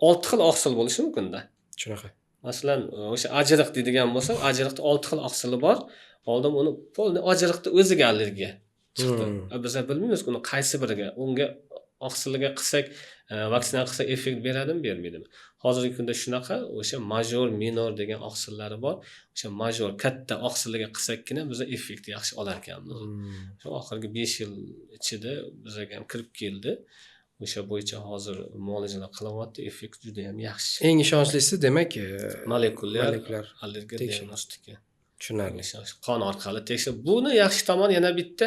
6 xil oqsil bo'lishi mumkin-da.
Shunaqa.
Masalan, o'sha ajriq deydigan bo'lsak, ajriqda 6 xil oqsili bor. Oldin uni polni ajriqda o'ziga allergiya chiqdi. Biz bilmaymiz uni qaysi biriga, unga oqsiliga qilsak, vaksina qilsak effekt beradimi, bermaydimi? Hozirgi kunda shunaqa o'sha major, minor degan oqsillari bor. O'sha major katta oqsiliga qilsakkina biz effekt yaxshi olar ekanmiz. Shu oxirgi 5 yil ichida bizga ham kirib keldi. O'sha bo'yicha hozir muolajalar qilyapti, effekt juda ham yaxshi.
Eng ishonchlisi demak
Molekulyar allergiya diagnostika.
Tushunarli.
Qon orqali tekshirib. Buni yaxshi tomoni yana bitta,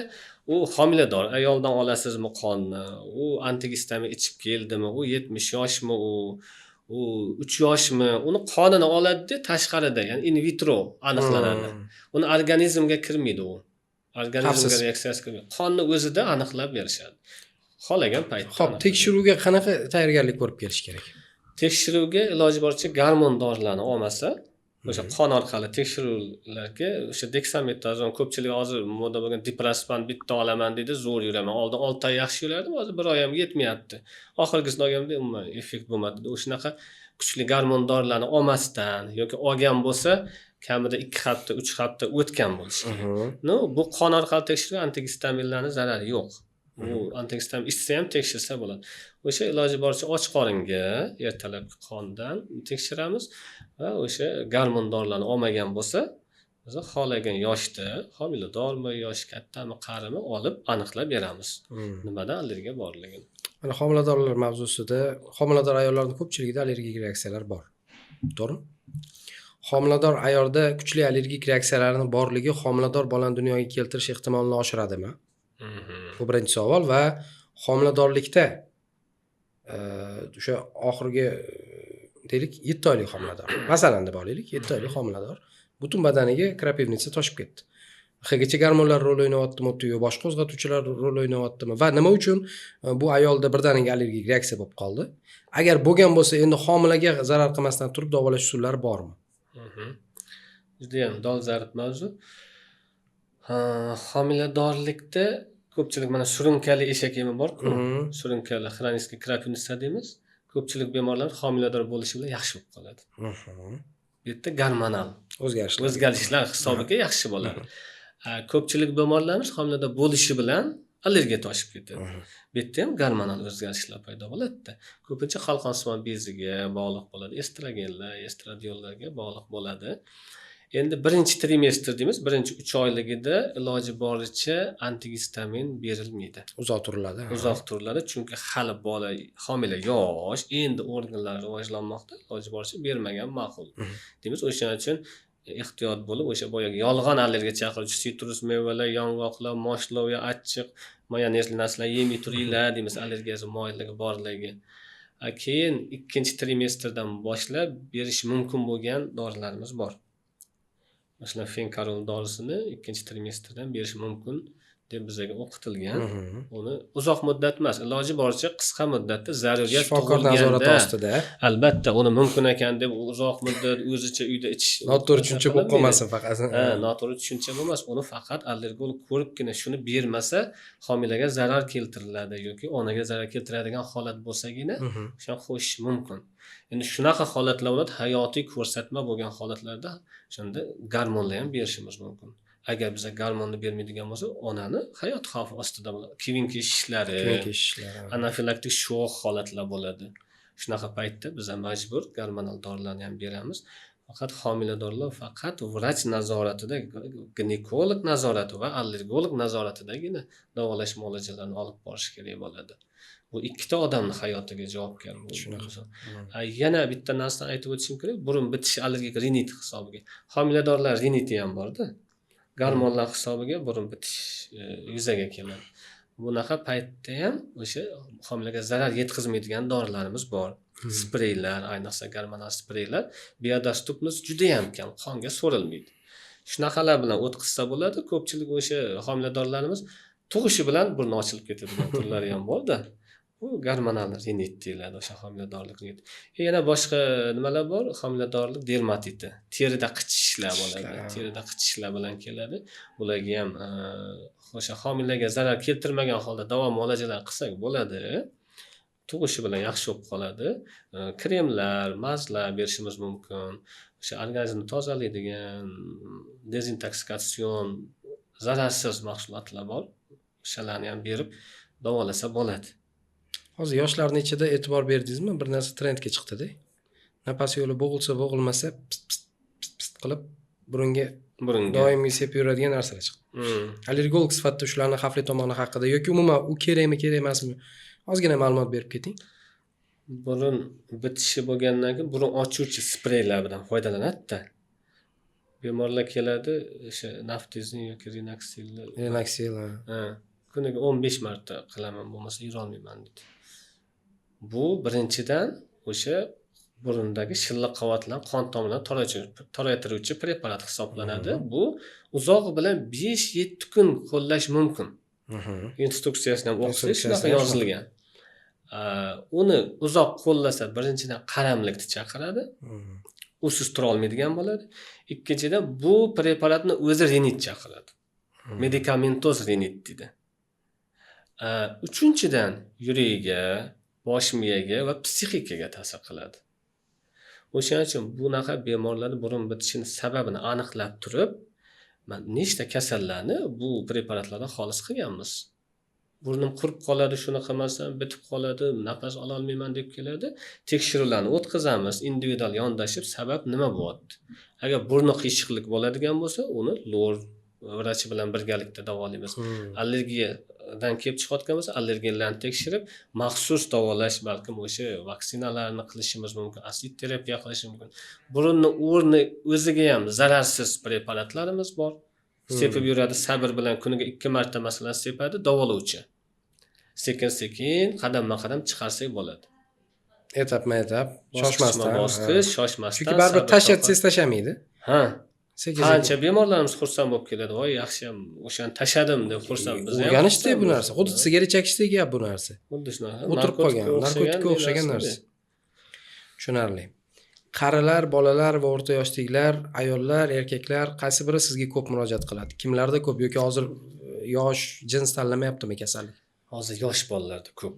u homilador ayoldan olasizmi qonni, u antigistamin ichib keldimi, u 70 yoshmi, u 3 yoshmi, uni qonini oladi tashqarida, ya'ni in vitro aniqlanadi. Uni organizmga kirmaydi u. Organizmga reaksiyasi kirmaydi. Qonni o'zida aniqlab berishadi. Xohlagan paytda.
Xo'p, tekshiruvga qanaqa tayyorgarlik ko'rib kelish kerak?
Tekshiruvga iloji boricha gormon dorilarni olmasa, o'sha qon orqali tekshiruvlarga o'sha deksametazon ko'pchilik hozir moda bo'lgan diprospan bitta olaman deydi, zo'r yuraman. Oldin 6 oy yaxshi yurardim, hozir 1 oy ham yetmayapti. Oxirgisini olganimda umuman effekt bo'lmadi. O'shanaqa kuchli gormon dorilarni olmasdan yoki olgan bo'lsa, kamida 2 hafta, 3 hafta o'tgan bo'lishi kerak. No, bu qon orqali tekshiruv antigistaminlarning zarari yo'q. U antigistamin ichsa ham tekshirsa bo'ladi. O'sha iloji boricha och qoringa ertalabki qondan tekshiramiz va o'sha gormon dorilarni olmagan bo'lsa, biz xohlagan yoshda homiladormi, yoshi kattami, qarimi olib aniqlab beramiz. Nimadan allergiya borligini.
Mana homiladorlar mavzusida homilador ayollarning ko'pchiligida allergik reaksiyalar bor. To'g'rimi? Homilador ayolda kuchli allergik reaksiyalarning borligi homilador bolani dunyoga keltirish ehtimolini oshiradimi? Bu birinchi savol. Va homiladorlikda o'sha oxirgi deylik 7 oylik homilador. Masalan deb olaylik, 7 oylik homilador butun badaniga krapivnitsa toshib ketdi. HGC gormonlar rol o'ynayaptimi yoki boshqa qo'zg'atuvchilar rol o'ynayaptimi va nima uchun bu ayolda birdaniga allergik reaksiya bo'lib qoldi? Agar bo'lgan bo'lsa, endi homilaga zarar qilmasdan turib davolash usullari bormi?
Juda ham dolzarb mavzu. Homiladorlikda ko'pchilik mana surunkali eshak yemi bor-ku, surunkali xronический krapivnitsa deymiz. Ko'pchilik bemorlar homilador bo'lishi bilan yaxshi bo'lib qoladi. Bu yerda gormonal o'zgarishlar hisobiga yaxshi bo'ladi. Ko'pchilik bemorlarimiz homilador bo'lishi bilan allergiya toshib ketadi. Bu yerda ham gormonal o'zgarishlar paydo bo'ladi-da. Ko'pincha qalqonsimon beziga bog'liq bo'ladi, estrogenlar, estradiollarga bog'liq bo'ladi. Endi birinchi trimestr deymiz, birinchi 3 oyligida iloji boricha antigistamin berilmaydi.
Uzoq turiladi.
Uzoq turiladi, chunki hali bola homila yosh, endi organlar rivojlanmoqda, iloji boricha bermagan ma'qul. Deymiz, o'shaning uchun ehtiyot bo'lib, o'sha boyaga yolg'on allergiya chaqiruvchi sitrus mevalar, yong'oqlar, moshlovya, achchiq, mayonezli narsalar yemay turinglar deymiz, allergiyasi moyilligi borligi. Keyin ikkinchi trimestrdan boshlab berish mumkin bo'lgan dorilarimiz bor. Masalan, fenkarol dorisini ikkinchi trimestrdan berish mumkin deb bizga o'qitilgan. Uni uzoq muddat emas, iloji boricha qisqa muddatda zaruriyat
shifokor nazorati ostida.
Albatta, uni mumkin ekan deb uzoq muddat o'zicha uyda ichish
noto'g'ri tushuncha bo'lib qolmasin faqat.
Noto'g'ri tushuncha bo'lmas. Uni faqat allergolog ko'ribgina shuni bermasa, homilaga zarar keltiriladi yoki onaga zarar keltiradigan holat bo'lsagina, o'sha qo'shish mumkin. Endi shunaqa holatlar bo'ladi, hayotiy ko'rsatma bo'lgan holatlarda shunda gormonlar ham berishimiz mumkin. Agar biz gormonni bermaydigan bo'lsa, onani hayot xavfi ostida bo'ladi. Kivin kesishlari, anafilaktik shok holatlar bo'ladi. Shunaqa paytda biz majbur gormonal dorilarni ham beramiz. Faqat homiladorlar faqat vrach nazoratida, ginekolog nazorati va allergolog nazoratidagina davolash muolajalarini olib borish kerak bo'ladi. Bu ikkita odamning hayotiga javobgar bo'ladi. Yana bitta narsani aytib o'tishim kerak, burun bitish allergik rinit hisobiga. Homiladorlar riniti ham bor-da. Gormonlar hisobiga burun bitish yuzaga keladi. Bunaqa paytda ham o'sha homilaga zarar yetkazmaydigan dorilarimiz bor. Spreylar, ayniqsa gormonal spreylar biodostupnost juda ham kam, qonga so'rilmaydi. Shunaqalar bilan o'tkazsa bo'ladi. Ko'pchilik o'sha homiladorlarimiz tug'ishi bilan burni ochilib ketadigan turlari ham bor-da. Bu gormonal rinit deyiladi, o'sha homiladorlik rinit. Yana boshqa nimalar bor? Homiladorlik dermatiti, terida qichishishlar bo'ladi. Terida qichishishlar bilan keladi. Ularga ham o'sha homilaga zarar keltirmagan holda davo muolajalar qilsak bo'ladi. tug'ishi bilan yaxshi bo'lib qoladi. Kremlar, mazlar berishimiz mumkin. O'sha organizmni tozalaydigan dezintoxikatsion zararsiz mahsulotlar bor. O'shalarni ham berib davolasa bo'ladi.
Hozir yoshlarning ichida e'tibor berdingizmi? Bir narsa trendga chiqdi-da. Nafas yo'li bo'g'ilsa, bo'g'ilmasa pist qilib burunga doimiy sepib yuradigan narsalar chiqdi. Allergolog sifatida shularning xavfli tomoni haqida yoki umuman u kerakmi, kerak emasmi? Ozgina ma'lumot berib keting.
Burun bitishi bo'lgandan keyin burun ochuvchi spreylar bilan foydalanadi-da. Bemorlar keladi, o'sha Naftizin yoki Rinaxilni.
Rinaxil.
Kuniga 15 marta qilaman, bo'lmasa yurolmayman dedi. Bu birinchidan o'sha burundagi shilliq qavatlarni qon tomirlarini toraytiruvchi preparat hisoblanadi. Bu uzog'i bilan 5-7 kun qo'llash mumkin. Instruksiyasini ham o'qisangiz shunaqa yozilgan. Uni uzoq qo'llasa birinchidan qaramlikni chaqiradi. Usiz tura olmaydigan bo'ladi. Ikkinchidan bu preparatni o'zi rinit chaqiradi. Medikamentoz rinit deydi. Uchinchidan yuragiga, bosh miyaga va psixikaga ta'sir qiladi. O'shaning uchun bunaqa bemorlarning burun bitishini sababini aniqlab turib, men nechta kasallarni bu preparatlardan xolis qilganmiz. Burnim qurib qoladi, shuni qilmasam bitib qoladi, nafas ola olmayman deb keladi. Tekshiruvlarni o'tkazamiz, individual yondashib, sabab nima bo'lyapti. Agar burni qiyshiqlik bo'ladigan bo'lsa, uni lor vrachi bilan birgalikda davolaymiz. Allergiyadan kelib chiqayotgan bo'lsa, allergenlarni tekshirib, maxsus davolash, balkim o'sha vaksinalarni qilishimiz mumkin, asid terapiya qilishimiz mumkin. Burunni o'rni o'ziga ham zararsiz preparatlarimiz bor. Sepib yuradi, sabr bilan kuniga 2 marta masalan sepadi, davolovchi. Sekin-sekin, qadamma-qadam chiqarsak bo'ladi.
Etapma-etap, shoshmasdan.
Shoshmasdan.
Chunki baribir tashlatsangiz tashamaydi.
Ha. Qancha bemorlarimiz xursand bo'lib keladi. Voy, yaxshi ham o'shani tashadim deb xursand. Biz ham
o'rganishdek bu narsa. Xuddi sigara chekishdek gap bu narsa.
Xuddi shunaqa.
O'tirib qolgan, narkotikka o'xshagan narsa. Tushunarli. Qarilar, bolalar va o'rta yoshdagilar, ayollar, erkaklar qaysi biri sizga ko'p murojaat qiladi? Kimlarda ko'p yoki hozir yosh jins tanlamayaptimi kasallik?
Hozir yosh bolalarda ko'p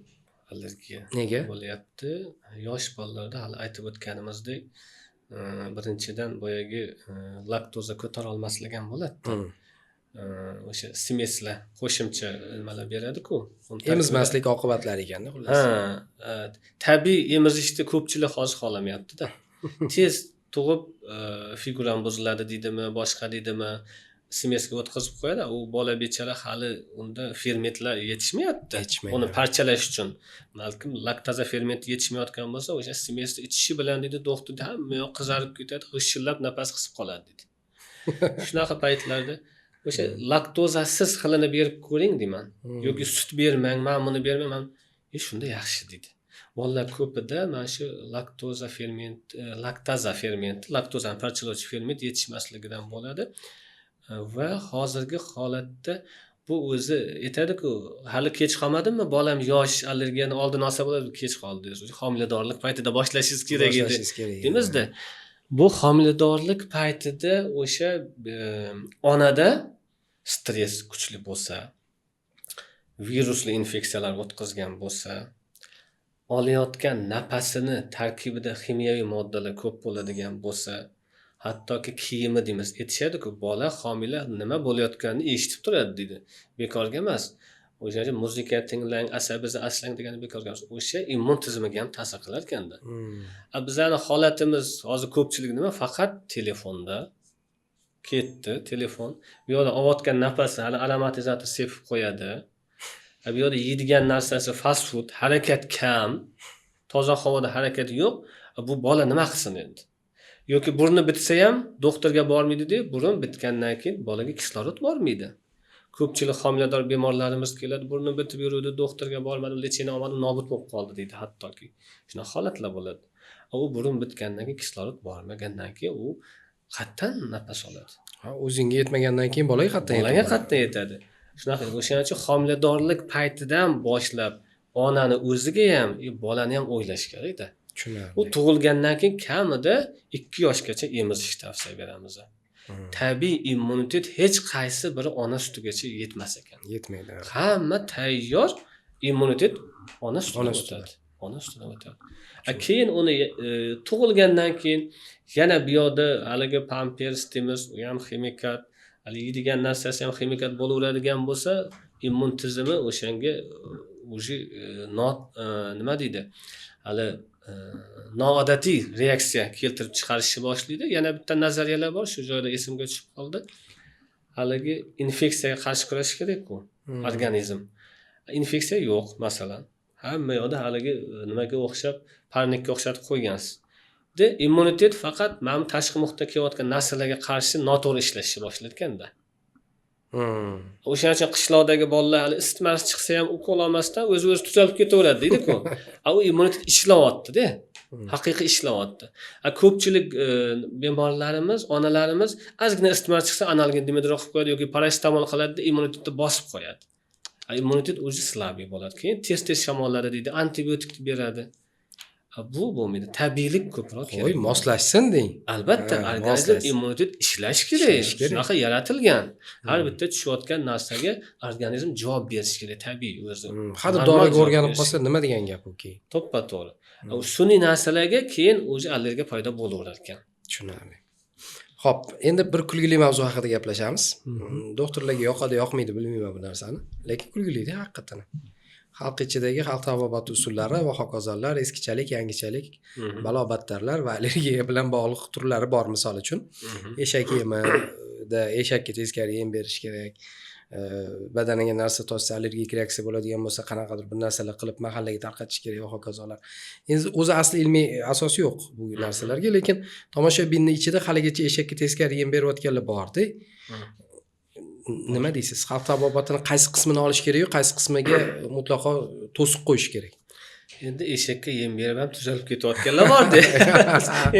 allergiya.
Nega?
Bo'lyapti. Yosh bolalarda hali aytib o'tganimizdek, birinchidan boyagi laktoza ko'tara olmasligi ham bo'ladi. O'sha simeslar qo'shimcha nimalar beradi-ku.
Emizmaslik oqibatlari ekanda xullas.
Tabiiy emizishni ko'pchilik hozir xohlamayapti-da. Tez tug'ib figuram buziladi deydimi, boshqa deydimi, simesga o'tkazib qo'yadi. U bola bechara hali unda fermentlar yetishmayapti. Uni parchalash uchun. Balkim laktoza fermenti yetishmayotgan bo'lsa, o'sha simesni ichishi bilan dedi doktor, hamma yoq qizarib ketadi, g'ishillab nafas qisib qoladi dedi. Shunaqa paytlarda o'sha laktozasiz xilini berib ko'ring deyman. Yoki sut bermang, men buni bermayman. Shunda yaxshi dedi. Bolalar ko'pida mana shu laktoza fermenti, laktozani parchalovchi ferment yetishmasligidan bo'ladi. Va hozirgi holatda bu o'zi aytadi-ku, hali kech qolmadimmi? Bolam yosh, allergiyani oldin olsa bo'ladi, kech qoldi. Homiladorlik paytida boshlashingiz kerak edi. Deymizda. Bu homiladorlik paytida o'sha onada stress kuchli bo'lsa, virusli infeksiyalar o'tkazgan bo'lsa, olayotgan nafasini tarkibida kimyoviy moddalar ko'p bo'ladigan bo'lsa, hattoki kiyimi deymiz, aytishadi-ku, bola homila nima bo'layotganini eshitib turadi deydi. Bekorga emas. O'sha muzika tinglang, asabizni aslang degani bekorga emas. O'sha immun tizimiga ham ta'sir qilar ekanda. Bizning holatimiz hozir ko'pchilik nima? Faqat telefonda ketdi, telefon. Bu yerda olayotgan nafasni hali aromatizator sepib qo'yadi. Bu yerda yeydigan narsasi fast food, harakat kam, toza havoda harakat yo'q. Bu bola nima qilsin endi? Yoki burni bitsa ham doktorga bormaydi deb, burun bitgandan keyin bolaga kislorod bormaydi. Ko'pchilik homilador bemorlarimiz keladi, burni bitib yuradi, doktorga bormadim, lechini olmadim, nobud bo'lib qoldi deydi hattoki. Shunaqa holatlar bo'ladi. U burun bitgandan keyin kislorod bormagandan keyin u qatdan nafas oladi.
O'zingga yetmagandan keyin bolaga
qatdan yetadi. Shunaqa. O'shaning uchun homiladorlik paytidan boshlab onani o'ziga ham, bolani ham o'ylash kerak-da. U tug'ilgandan keyin kamida 2 yoshgacha emizish tavsiya beramiz. Tabiiy immunitet hech qaysi biri ona sutigacha yetmas ekan.
Yetmaydi.
Hamma tayyor immunitet ona sutiga o'tadi. ona ustidan o'tadi. Keyin uni tug'ilgandan keyin yana bu yoqda haligi pampers deymiz, u ham ximikat, hali yeydigan narsasi ham ximikat bo'laveradigan bo'lsa, immun tizimi o'shanga уже nima deydi? Hali noodatiy reaksiya keltirib chiqarishni boshlaydi. Yana bitta nazariyalar bor, shu joyda esimga tushib qoldi. Haligi infeksiyaga qarshi kurashish kerak-ku organizm. Infeksiya yo'q, masalan. Hamma yoqda haligi nimaga o'xshab, parnikka o'xshatib qo'ygansiz. Immunitet faqat mana tashqi muhitda kelayotgan narsalarga qarshi noto'g'ri ishlashni boshlatganda. O'shaning uchun qishloqdagi bolalar hali isitmasi chiqsa ham ukol olmasdan o'zi tuzalib ketaveradi deydi-ku. U immunitet ishlayapti-da. Haqiqiy ishlayapti. Ko'pchilik bemorlarimiz, onalarimiz ozgina isitmasi chiqsa analgin dimidroq qilib qo'yadi yoki paracetamol qiladi, immunitetni bosib qo'yadi. Immunitet o'zi slabiy bo'ladi. Keyin tez shamolladi deydi, antibiotik beradi. Bu bo'lmaydi. Tabiiylik ko'proq kerak.
Voy, moslashsin deng.
Albatta, organizm immunitet ishlash kerak. Shunaqa yaratilgan. Har bitta tushayotgan narsaga organizm javob berish kerak, tabiiy o'zi.
Hadi doriga o'rganib qolsa nima degan gap u keyin?
To'ppa-to'g'ri. Sun'iy narsalarga keyin o'zi allergiya paydo bo'laverar ekan.
Tushunarli. Xo'p, endi bir kulgili mavzu haqida gaplashamiz. Doktorlarga yoqadi, yoqmaydi bilmayman bu narsani, lekin kulgili-da haqiqatan. Xalq ichidagi xalq tabobat usullari va hokazolar, eskichalik, yangichalik, balo-battarlar va allergiya bilan bog'liq turlari bor, misol uchun. Eshak yemida eshakka teskari yem berish kerak. Badaniga narsa toshsa allergik reaksiya bo'ladigan bo'lsa, qanaqadir bir narsalar qilib mahallaga tarqatish kerak va hokazolar. Endi o'zi asli ilmiy asosi yo'q bu narsalarga, lekin tomoshabinning ichida haligacha eshakka teskari yem berayotganlar bor-da. Nima deysiz? Xalq tabobatini qaysi qismini olish kerak, qaysi qismiga mutlaqo to'siq qo'yish kerak?
Endi eshakka yem berib ham tuzalib ketayotganlar bor-da.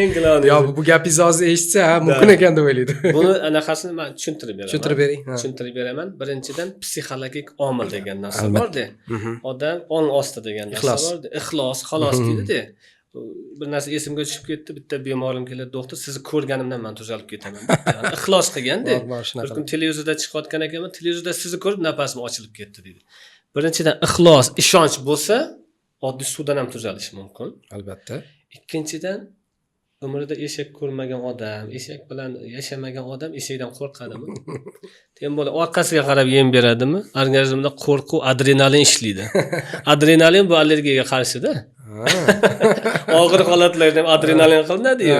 Englani.
Yo, bu gapingizni hozir eshitsa, mumkin ekan deb o'ylaydi.
Buni anaqasini men tushuntirib beraman.
Tushuntirib bering.
Tushuntirib beraman. Birinchidan psixologik omil degan narsa bor-da. Odam ong osti degan narsa bor-da. Ixlos, xolos deydi-da. Bir narsa esimga tushib ketdi. Bitta bemorim keladi, doktor, sizni ko'rganimdan men tuzalib ketaman. Ixlos qilganda. Bir kun televizorda chiqayotgan ekanman, televizorda sizni ko'rib nafasim ochilib ketdi deydi. Birinchidan ixlos, ishonch bo'lsa, oddiy suvdan ham tuzalishi mumkin.
Albatta.
Ikkinchidan, umrida eshak ko'rmagan odam, eshak bilan yashamagan odam eshakdan qo'rqadimi? Tem bo'la orqasiga qarab yem beradimi? Organizmda qo'rquv, adrenalin ishlaydi. Adrenalin bu allergiyaga qarshi-da. Og'ir holatlarda ham adrenalin qilinadi-yu.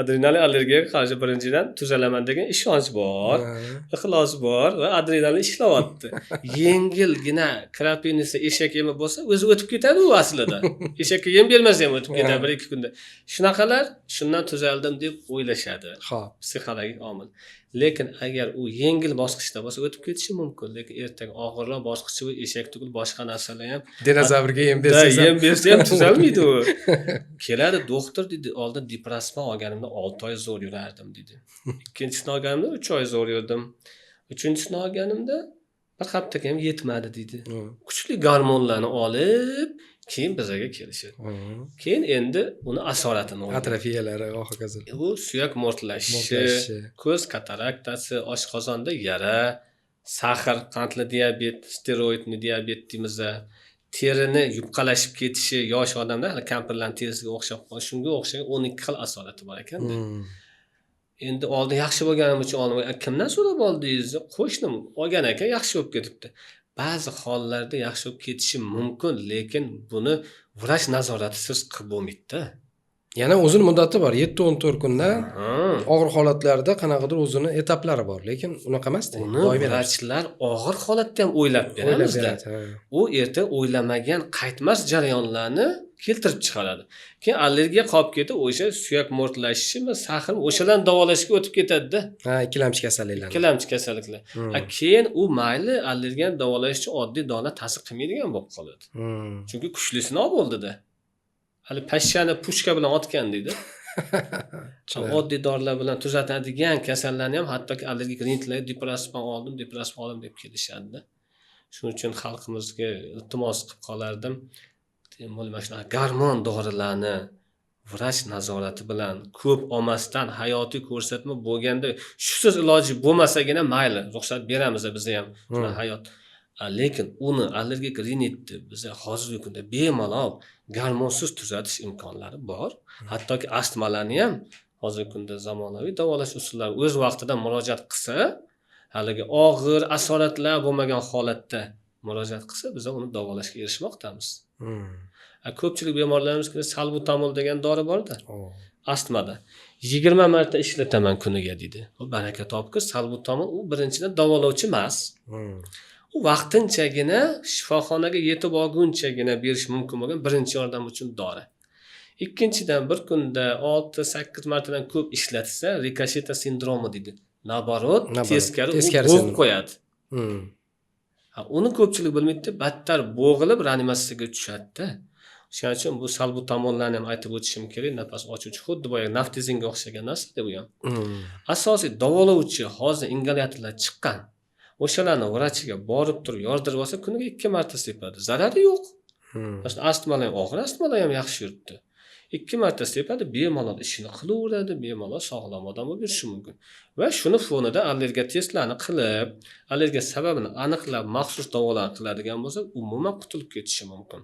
Adrenalin allergiyaga qarshi birinchidan tuzalaman degan ishonch bor, ixlos bor va adrenalin ishlayapti. Yengilgina krapinisi eshak yemi bo'lsa, o'zi o'tib ketadi u aslida. Eshakka yem bermasa ham o'tib ketadi 1-2 kunda. Shunaqalar shundan tuzaldim deb o'ylashadi. Xo'p, psixologik omil. Lekin agar u yengil bosqichda bo'lsa o'tib ketishi mumkin, lekin ertaga og'irroq bosqichi va eshak tugul boshqa narsalar ham
dinozavrga yem bersa
ham tuzalmaydi u. Keladi doktor dedi, oldin dipraspan olganimda 6 oy zo'r yurardim dedi. Ikkinchisini olganimda 3 oy zo'r yurdim. Uchinchisini olganimda bir haftaga ham yetmadi dedi. Kuchli gormonlarni olib keyin bizaga kelishadi. Keyin endi uni asoratini oladi.
Atrofiyalari va hokazo.
Bu suyak mo'rtlashishi, ko'z kataraktasi, oshqozonda yara, sahr, qandli diabet, steroidli diabet deymiz. Terini yupqalashib ketishi, yosh odamda hali kampirlarning terisiga o'xshab qolishi, shunga o'xshagan 12 xil asorati bor ekan-da. Endi oldin yaxshi bo'lganim uchun olmay, kimdan so'rab oldingiz? Qo'shnim olgan ekan, yaxshi bo'lib ketibdi. Ba'zi hollarda yaxshi bo'lib ketishi mumkin, lekin buni vrach nazoratisiz qilib bo'lmaydi-da.
Yana o'zini muddati bor, 7-14 kunda og'ir holatlarda qanaqadir o'zini etaplari bor, lekin unaqa emas-da.
Uni vrachlar og'ir holatda ham o'ylab beramizda. U erta o'ylamagan qaytmas jarayonlarni keltirib chiqaradi. Keyin allergiya qolib ketib, o'sha suyak mo'rtlashishi va sahr o'shalarni davolashga o'tib ketadi-da.
Ikkilamchi kasalliklar.
Ikkilamchi kasalliklar. Keyin u mayli allergiyani davolash uchun oddiy dona ta'sir qilmaydigan bo'lib qoladi. Chunki kuchli sinov bo'ldi-da. Hali pashshani pushka bilan otgan deydi. Oddiy dorilar bilan tuzatadigan kasallarni ham hattoki allergik rinitlarga dipraspan oldim deb kelishadi-da. Shuning uchun xalqimizga iltimos qilib qolardim. Mana shunaqa gormon dorilarni vrach nazorati bilan ko'p olmasdan hayotiy ko'rsatma bo'lganda shusiz iloji bo'lmasagina mayli, ruxsat beramiz biz ham. Shuna hayot Lekin uni allergik rinitni biz hozirgi kunda bemalol gormonsiz tuzatish imkonlari bor. Hattoki astmalarni ham hozirgi kunda zamonaviy davolash usullari o'z vaqtida murojaat qilsa, haligi og'ir asoratlar bo'lmagan holatda murojaat qilsa, biz uni davolashga erishmoqdamiz. Ko'pchilik bemorlarimizga salbutamol degan dori bor-da. Astmada 20 marta ishlataman kuniga deydi. U baraka topki, salbutamol u birinchidan davolovchi emas. U vaqtinchagina shifoxonaga yetib olgunchagina berish mumkin bo'lgan birinchi yordam uchun dori. Ikkinchidan bir kunda 6-8 martadan ko'p ishlatsa, rikosheta sindromi deydi. Naborot, teskari bo'g'ib qo'yadi. Uni ko'pchilik bilmaydi, battar bo'g'ilib reanimatsiyaga tushadi-da. Shuning uchun bu salbutamollarni ham aytib o'tishim kerak, nafas ochuvchi, xuddi boya naftezinga o'xshagan narsa bu ham. Asosiy davolovchi hozir ingalyatorlar chiqqan. O'shalarni vrachiga borib turib yordirib olsa, kuniga 2 marta sepadi. Zarari yo'q. Masalan, astmalar ham og'ir astmalar ham yaxshi yuribdi. 2 marta sepadi, bemalol ishini qilaveradi, bemalol sog'lom odam bo'lib yurishi mumkin. Va shuni fonida allergiya testlarini qilib, allergiya sababini aniqlab, maxsus davolar qiladigan bo'lsa, umuman qutulib ketishi mumkin.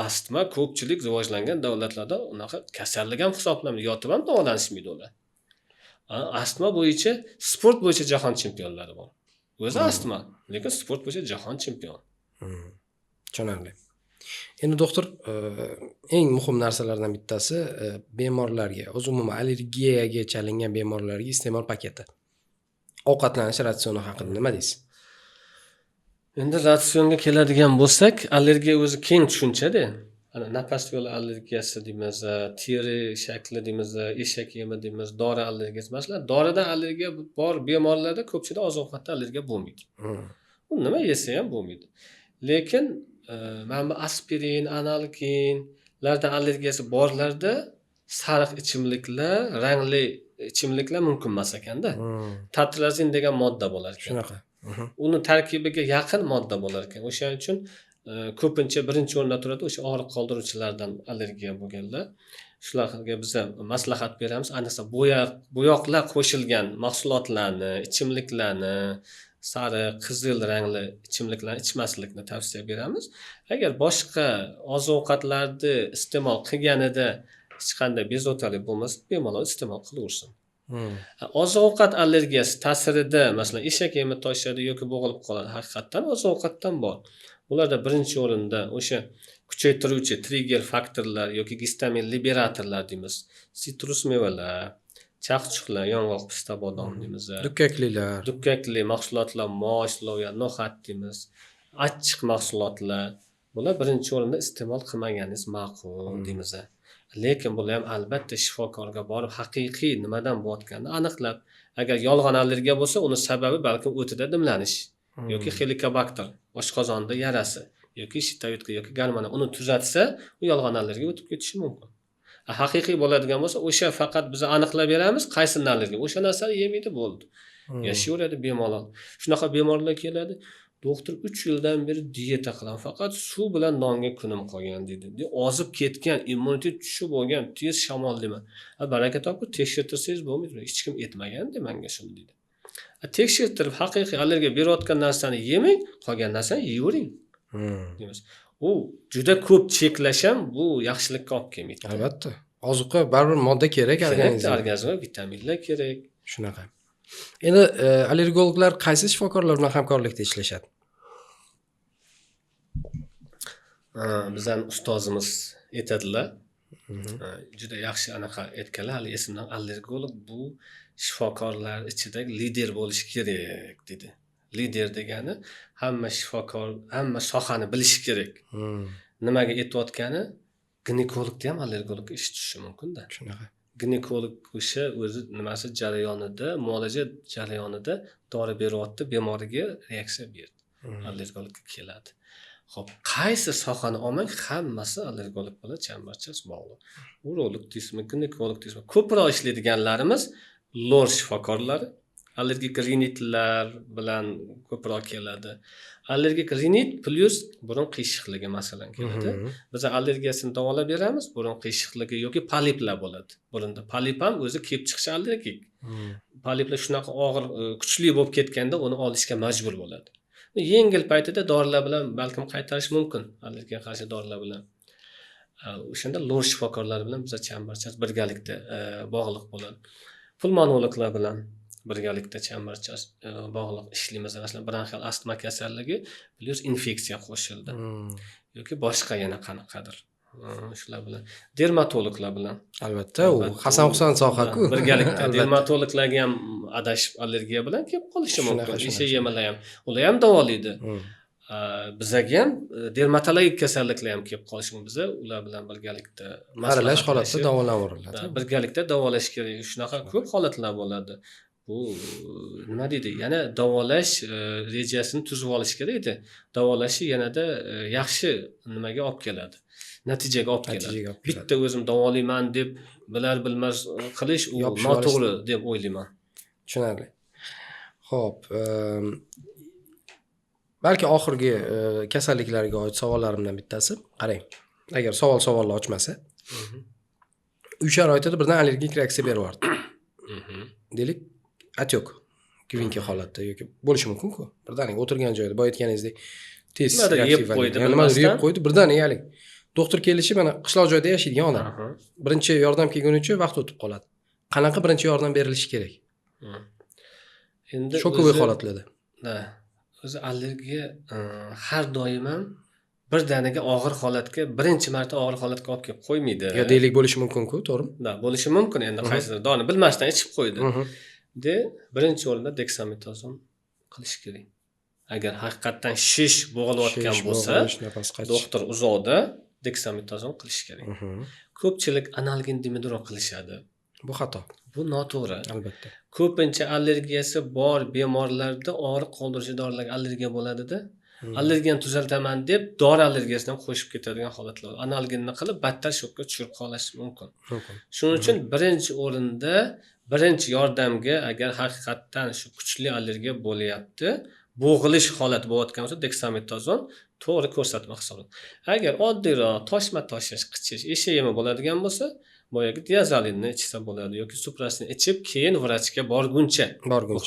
Astma ko'pchilik rivojlangan davlatlarda unaqa kasallik ham hisoblanmaydi, yotib ham davolanishmaydi ular. Astma bo'yicha, sport bo'yicha jahon chempionlari bor. O'zi astma, lekin sport bo'yicha jahon chempion.
Tushunarli. Endi doktor, eng muhim narsalardan bittasi bemorlarga, o'zi umuman allergiyaga chalingan bemorlarga iste'mol paketi. Ovqatlanish ratsioni haqida nima deysiz?
Endi ratsionga keladigan bo'lsak, allergiya o'zi keng tushuncha-da. Nafas yo'li allergiyasi deymiz, teri shakli deymiz, eshak yemi deymiz, dori allergiyasi. Masalan, dorida allergiya bor bemorlarda ko'pchilik oziq-ovqatda allergiya bo'lmaydi. U nima yesa ham bo'lmaydi. Lekin mana bu aspirin, analginlardan allergiyasi borlarda sariq ichimliklar, rangli ichimliklar mumkin emas ekanda. Tatrazin degan modda bo'lar ekan.
Shunaqa.
Uni tarkibiga yaqin modda bo'lar ekan. O'shaning uchun ko'pincha birinchi o'rinda turadi o'sha og'riq qoldiruvchilardan allergiya bo'lganlar. Shularga biz maslahat beramiz. Ayniqsa bo'yoqlar qo'shilgan mahsulotlarni, ichimliklarni, sariq, qizil rangli ichimliklarni ichmaslikni tavsiya beramiz. Agar boshqa oziq-ovqatlarni iste'mol qilganida hech qanday bezovtalik bo'lmasa, bemalol iste'mol qilaversin. Oziq-ovqat allergiyasi ta'sirida, masalan, eshak yemi toshadi yoki bo'g'ilib qoladi. Haqiqatan oziq-ovqatdan bor. Ularda birinchi o'rinda o'sha kuchaytiruvchi trigger faktorlar yoki gistamin liberatorlar deymiz. Sitrus mevalar, chaqchuqlar, yong'oq, pista, bodom deymiz. Dukkakli mahsulotlar, mosh, lo'ya, no'xat deymiz. Achchiq mahsulotlar. Bular birinchi o'rinda iste'mol qilmaganingiz ma'qul deymiz. Lekin bular ham albatta shifokorga borib haqiqiy nimadan bo'layotganini aniqlab, agar yolg'on allergiya bo'lsa, uni sababi balki o'tida dimlanish yoki helikobakter, oshqozonda yarasi yoki shitoyotga yoki garmana uni tuzatsa, u yolg'on allergiya o'tib ketishi mumkin. Haqiqiy bo'ladigan bo'lsa, o'sha faqat biz aniqlab beramiz, qaysi allergiya. O'sha narsani yemaydi bo'ldi. Yashayveradi bemalol. Shunaqa bemorlar keladi. Doktor 3 yildan beri dieta qilaman, faqat suv bilan nonga kunim qolgan dedi. Ozib ketgan, immunitet tushib bo'lgan, tez shamollayman. Baraka topib tekshirtirsangiz bo'lmaydi. Hech kim aytmagan-da menga shuni dedi. Tekshirtirib haqiqiy allergiya berayotgan narsani yemang, qolgan narsani yeyavering. Deymiz. U juda ko'p cheklash ham bu yaxshilikka olib kelmaydi.
Albatta. Ozuqa baribir modda kerak
organizmga, vitaminlar kerak.
Shunaqa. Endi allergologlar qaysi shifokorlar bilan hamkorlikda ishlashadi?
Bizning ustozimiz aytadilar. Juda yaxshi anaqa aytganlar, hali esimdan allergolog bu shifokorlar ichidagi lider bo'lishi kerak dedi. Lider degani hamma shifokor, hamma sohani bilishi kerak. Nimaga aytayotgani, ginekologda ham allergologga ish tushishi mumkin-da.
Shunaqa.
Ginekolog o'sha o'zi nimasi jarayonida, muolaja jarayonida dori beryapti, bemoriga reaksiya berdi. Allergologga keladi. Xo'p, qaysi sohani olmang, hammasi allergolog bilan chambarchas bog'liq. Urolog deysizmi, ginekolog deysizmi, ko'proq ishlaydiganlarimiz lor shifokorlari, allergik rinitlar bilan ko'proq keladi. Allergik rinit plus burun qiyshiqligi masalan keladi. Biz allergiyasini davolab beramiz, burun qiyshiqligi yoki poliplar bo'ladi. Burunda polip ham o'zi kelib chiqishi allergik. Poliplar shunaqa og'ir, kuchli bo'lib ketganda uni olishga majbur bo'ladi. Yengil paytida dorilar bilan balkim qaytarish mumkin, allergiyaga qarshi dorilar bilan. O'shanda lor shifokorlari bilan biz chambarchas birgalikda bog'liq bo'ladi. Pulmonologlar bilan birgalikda chambarchas bog'liq ishlaymiz. Masalan, bronxial astma kasalligi plus infeksiya qo'shildi yoki boshqa yana qanaqadir. Shular bilan dermatologlar bilan
Albatta, u Hasan Husan soha-ku.
birgalikda dermatologlarga ham adashib allergiya bilan kelib qolishi mumkin. Isha yemalar ham, ular ham davolaydi. Bizaga ham dermatologik kasalliklar ham kelib qolishi mumkin. Biz ular bilan birgalikda
Aralash holatda davolaveriladi.
birgalikda davolash kerak. Shunaqa ko'p holatlar bo'ladi. Bu nima deydi? Yana davolash rejasini tuzib olish kerak edi. Davolashi yanada yaxshi nimaga olib keladi. Natijaga olib keladi. Bitta o'zim davolayman deb bilar bilmas qilish u noto'g'ri deb o'ylayman.
Tushunarli. Xo'p, balki oxirgi kasalliklarga oid savollarimdan bittasi. Qarang, agar savollar ochmasa, uy sharoitida birdan allergik reaksiya beryapti. Deylik, atyoq, kvinki holatda yoki bo'lishi mumkin-ku. Birdaniga o'tirgan joyda, boya aytganingizdek, tez
yeb qo'ydi,
nimadir yeb qo'ydi, birdaniga doktor kelishi mana qishloq joyda yashaydigan odam. Birinchi yordam kelgunicha vaqt o'tib qoladi. Qanaqa birinchi yordam berilishi kerak?
Endi
shokovoy holatlarda.
O'zi allergiya har doim ham birdaniga og'ir holatga, birinchi marta og'ir holatga olib kelib qo'ymaydi.
Yo, deylik bo'lishi mumkin-ku, to'g'rimi?
Bo'lishi mumkin, endi qaysidir doni bilmasdan ichib qo'ydi. Birinchi o'rinda deksametazon qilish kerak. Agar haqiqatan shish bo'g'ilayotgan bo'lsa, doktor uzoqda deksametazon qilish kerak. Ko'pchilik analgin dimidron qilishadi.
Bu xato.
Bu noto'g'ri.
Albatta.
Ko'pincha allergiyasi bor bemorlarda og'riq qoldiruvchi dorilarga allergiya bo'ladi-da. Allergiyani tuzaltaman deb dori allergiyasini ham qo'shib ketadigan holatlar. Analginni qilib battar shokka tushirib qolish mumkin. Shuning uchun birinchi o'rinda birinchi yordamga agar haqiqatan shu kuchli allergiya bo'layapti, bo'g'ilish holat bo'layotgan bo'lsa, deksametazon to'g'ri ko'rsatma hisoblanadi. Agar oddiyroq toshma toshish, qichish, esha yema bo'ladigan bo'lsa, boyagi diazolinni ichsa bo'ladi yoki suprasini ichib, keyin vrachga borguncha